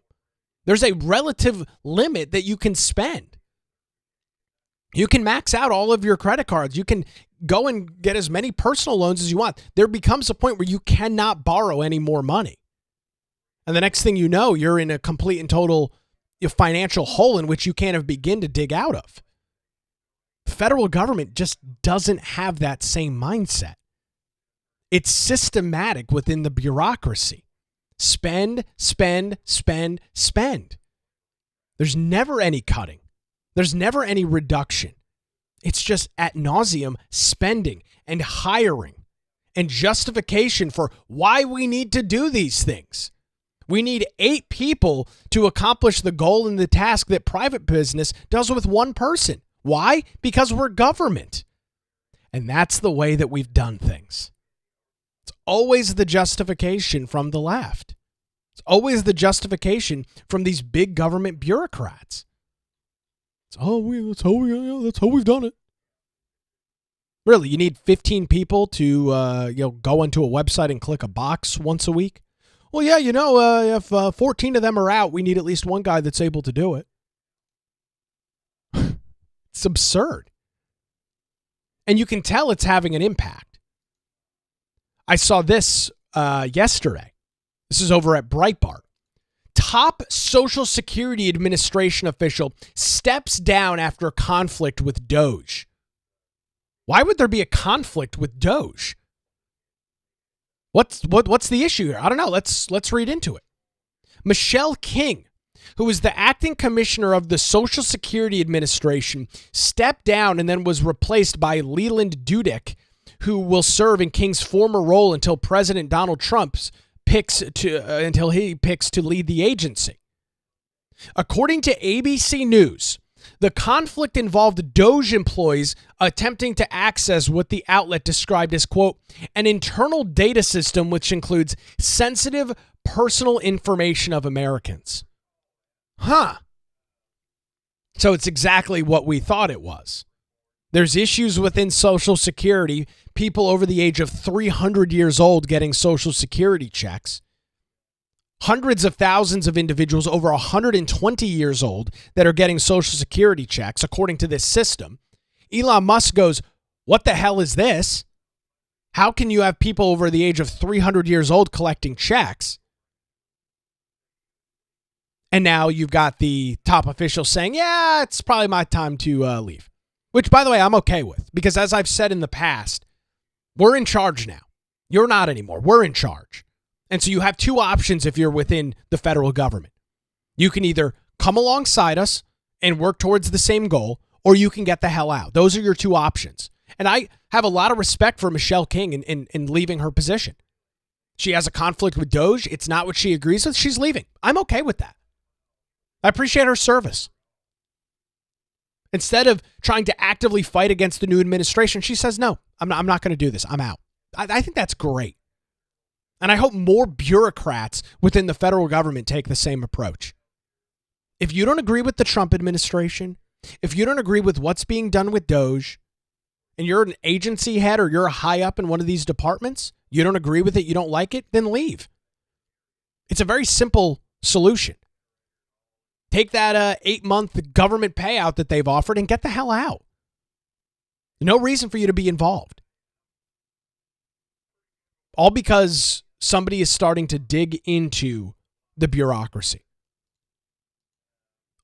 There's a relative limit that you can spend. You can max out all of your credit cards. You can go and get as many personal loans as you want. There becomes a point where you cannot borrow any more money. And the next thing you know, you're in a complete and total financial hole in which you can't even begin to dig out of. The federal government just doesn't have that same mindset. It's systematic within the bureaucracy. Spend, spend, spend, spend. There's never any cutting. There's never any reduction. It's just ad nauseum spending and hiring and justification for why we need to do these things. We need 8 people to accomplish the goal and the task that private business does with one person. Why? Because we're government. And that's the way that we've done things. It's always the justification from the left. It's always the justification from these big government bureaucrats. That's how we've done it. Really, you need 15 people to go into a website and click a box once a week? Well, yeah, if 14 of them are out, we need at least one guy that's able to do it. It's absurd. And you can tell it's having an impact. I saw this yesterday. This is over at Breitbart. Top Social Security Administration official steps down after conflict with Doge. Why would there be a conflict with Doge? What's the issue here? I don't know. Let's read into it. Michelle King, who is the acting commissioner of the Social Security Administration, stepped down and then was replaced by Leland Dudek, who will serve in King's former role until President Donald Trump picks to lead the agency. According to ABC News, the conflict involved Doge employees attempting to access what the outlet described as, quote, an internal data system which includes sensitive personal information of Americans. Huh. So it's exactly what we thought it was. There's issues within Social Security, people over the age of 300 years old getting Social Security checks. Hundreds of thousands of individuals over 120 years old that are getting Social Security checks, according to this system. Elon Musk goes, what the hell is this? How can you have people over the age of 300 years old collecting checks? And now you've got the top official saying, yeah, it's probably my time to leave. Which, by the way, I'm okay with. Because as I've said in the past, we're in charge now. You're not anymore. We're in charge. And so you have 2 options if you're within the federal government. You can either come alongside us and work towards the same goal, or you can get the hell out. Those are your 2 options. And I have a lot of respect for Michelle King in leaving her position. She has a conflict with Doge. It's not what she agrees with. She's leaving. I'm okay with that. I appreciate her service. Instead of trying to actively fight against the new administration, she says, no, I'm not going to do this. I'm out. I think that's great. And I hope more bureaucrats within the federal government take the same approach. If you don't agree with the Trump administration, if you don't agree with what's being done with Doge, and you're an agency head or you're high up in one of these departments, you don't agree with it, you don't like it, then leave. It's a very simple solution. Take that 8-month government payout that they've offered and get the hell out. No reason for you to be involved. All because somebody is starting to dig into the bureaucracy.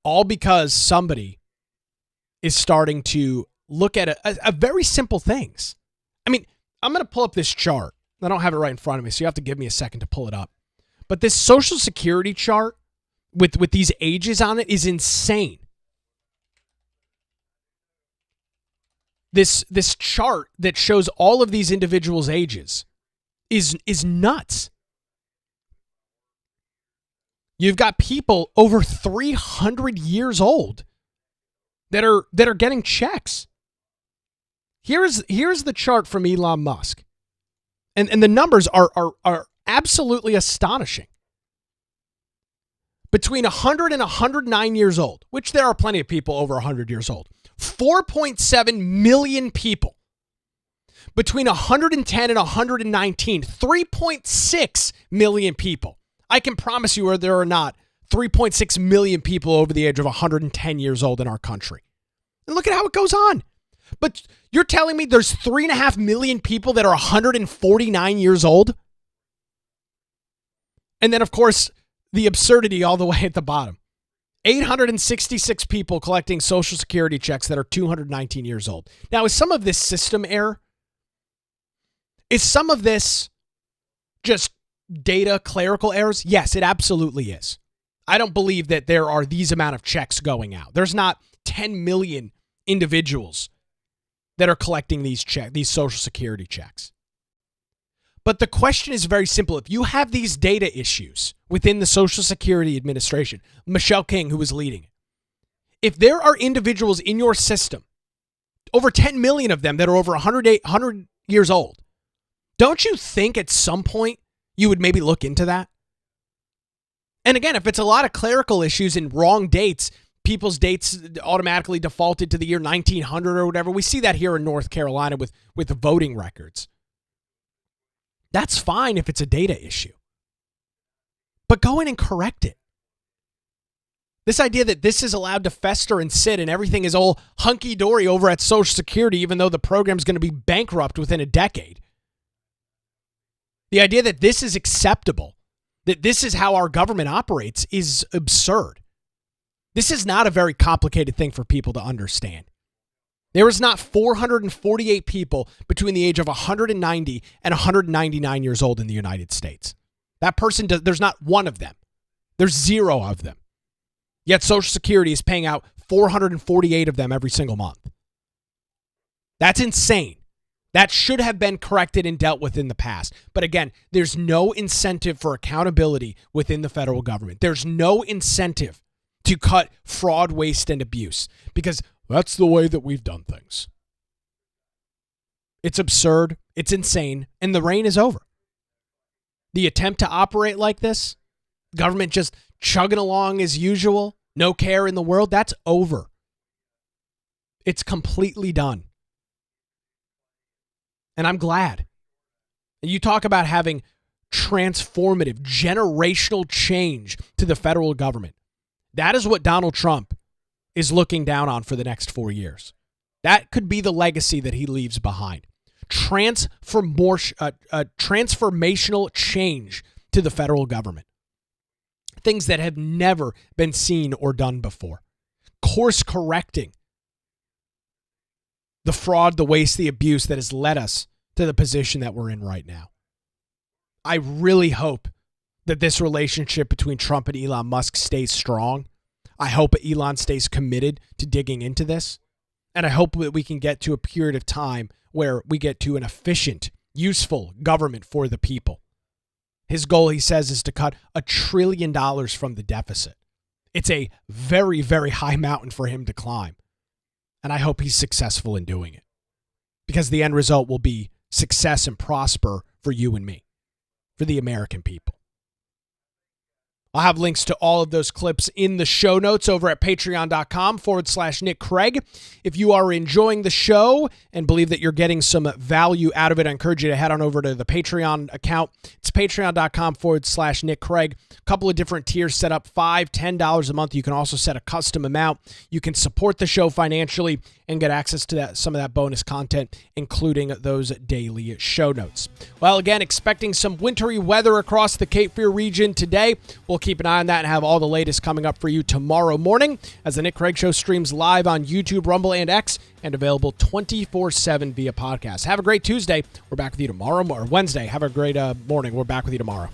All because somebody is starting to look at a very simple things. I mean, I'm going to pull up this chart. I don't have it right in front of me, so you have to give me a second to pull it up. But this Social Security chart with these ages on it is insane. This chart that shows all of these individuals' ages is nuts. You've got people over 300 years old that are getting checks. Here's the chart from Elon Musk. And the numbers are absolutely astonishing. Between 100 and 109 years old, which there are plenty of people over 100 years old, 4.7 million people. Between 110 and 119, 3.6 million people. I can promise you there are not 3.6 million people over the age of 110 years old in our country. And look at how it goes on. But you're telling me there's 3.5 million people that are 149 years old? And then, of course, the absurdity all the way at the bottom. 866 people collecting Social Security checks that are 219 years old. Now, is some of this system error? Is some of this just data clerical errors? Yes, it absolutely is. I don't believe that there are these amount of checks going out. There's not 10 million individuals that are collecting these Social Security checks. But the question is very simple. If you have these data issues within the Social Security Administration, Michelle King, who was leading it, if there are individuals in your system, over 10 million of them that are over 100 years old, don't you think at some point you would maybe look into that? And again, if it's a lot of clerical issues and wrong dates, people's dates automatically defaulted to the year 1900 or whatever. We see that here in North Carolina with the voting records. That's fine if it's a data issue. But go in and correct it. This idea that this is allowed to fester and sit and everything is all hunky-dory over at Social Security, even though the program's going to be bankrupt within a decade. The idea that this is acceptable, that this is how our government operates, is absurd. This is not a very complicated thing for people to understand. There is not 448 people between the age of 190 and 199 years old in the United States. That person, there's not one of them. There's 0 of them. Yet Social Security is paying out 448 of them every single month. That's insane. That should have been corrected and dealt with in the past. But again, there's no incentive for accountability within the federal government. There's no incentive to cut fraud, waste, and abuse because that's the way that we've done things. It's absurd. It's insane. And the reign is over. The attempt to operate like this, government just chugging along as usual, no care in the world, that's over. It's completely done. And I'm glad. You talk about having transformative, generational change to the federal government. That is what Donald Trump is looking down on for the next 4 years. That could be the legacy that he leaves behind. Transformational change to the federal government. Things that have never been seen or done before. Course correcting the fraud, the waste, the abuse that has led us to the position that we're in right now. I really hope that this relationship between Trump and Elon Musk stays strong. I hope Elon stays committed to digging into this. And I hope that we can get to a period of time where we get to an efficient, useful government for the people. His goal, he says, is to cut $1 trillion from the deficit. It's a very, very high mountain for him to climb. And I hope he's successful in doing it. Because the end result will be success and prosper for you and me, for the American people. I'll have links to all of those clips in the show notes over at patreon.com/Nick Craig. If you are enjoying the show and believe that you're getting some value out of it, I encourage you to head on over to the Patreon account. It's patreon.com/Nick Craig. A couple of different tiers set up, $5, $10 a month. You can also set a custom amount. You can support the show financially and get access to some of that bonus content, including those daily show notes. Well, again, expecting some wintry weather across the Cape Fear region today. We'll keep an eye on that and have all the latest coming up for you tomorrow morning as the Nick Craig Show streams live on YouTube, Rumble, and X, and available 24/7 via podcast. Have a great Tuesday. We're back with you tomorrow, or Wednesday. Have a great morning. We're back with you tomorrow.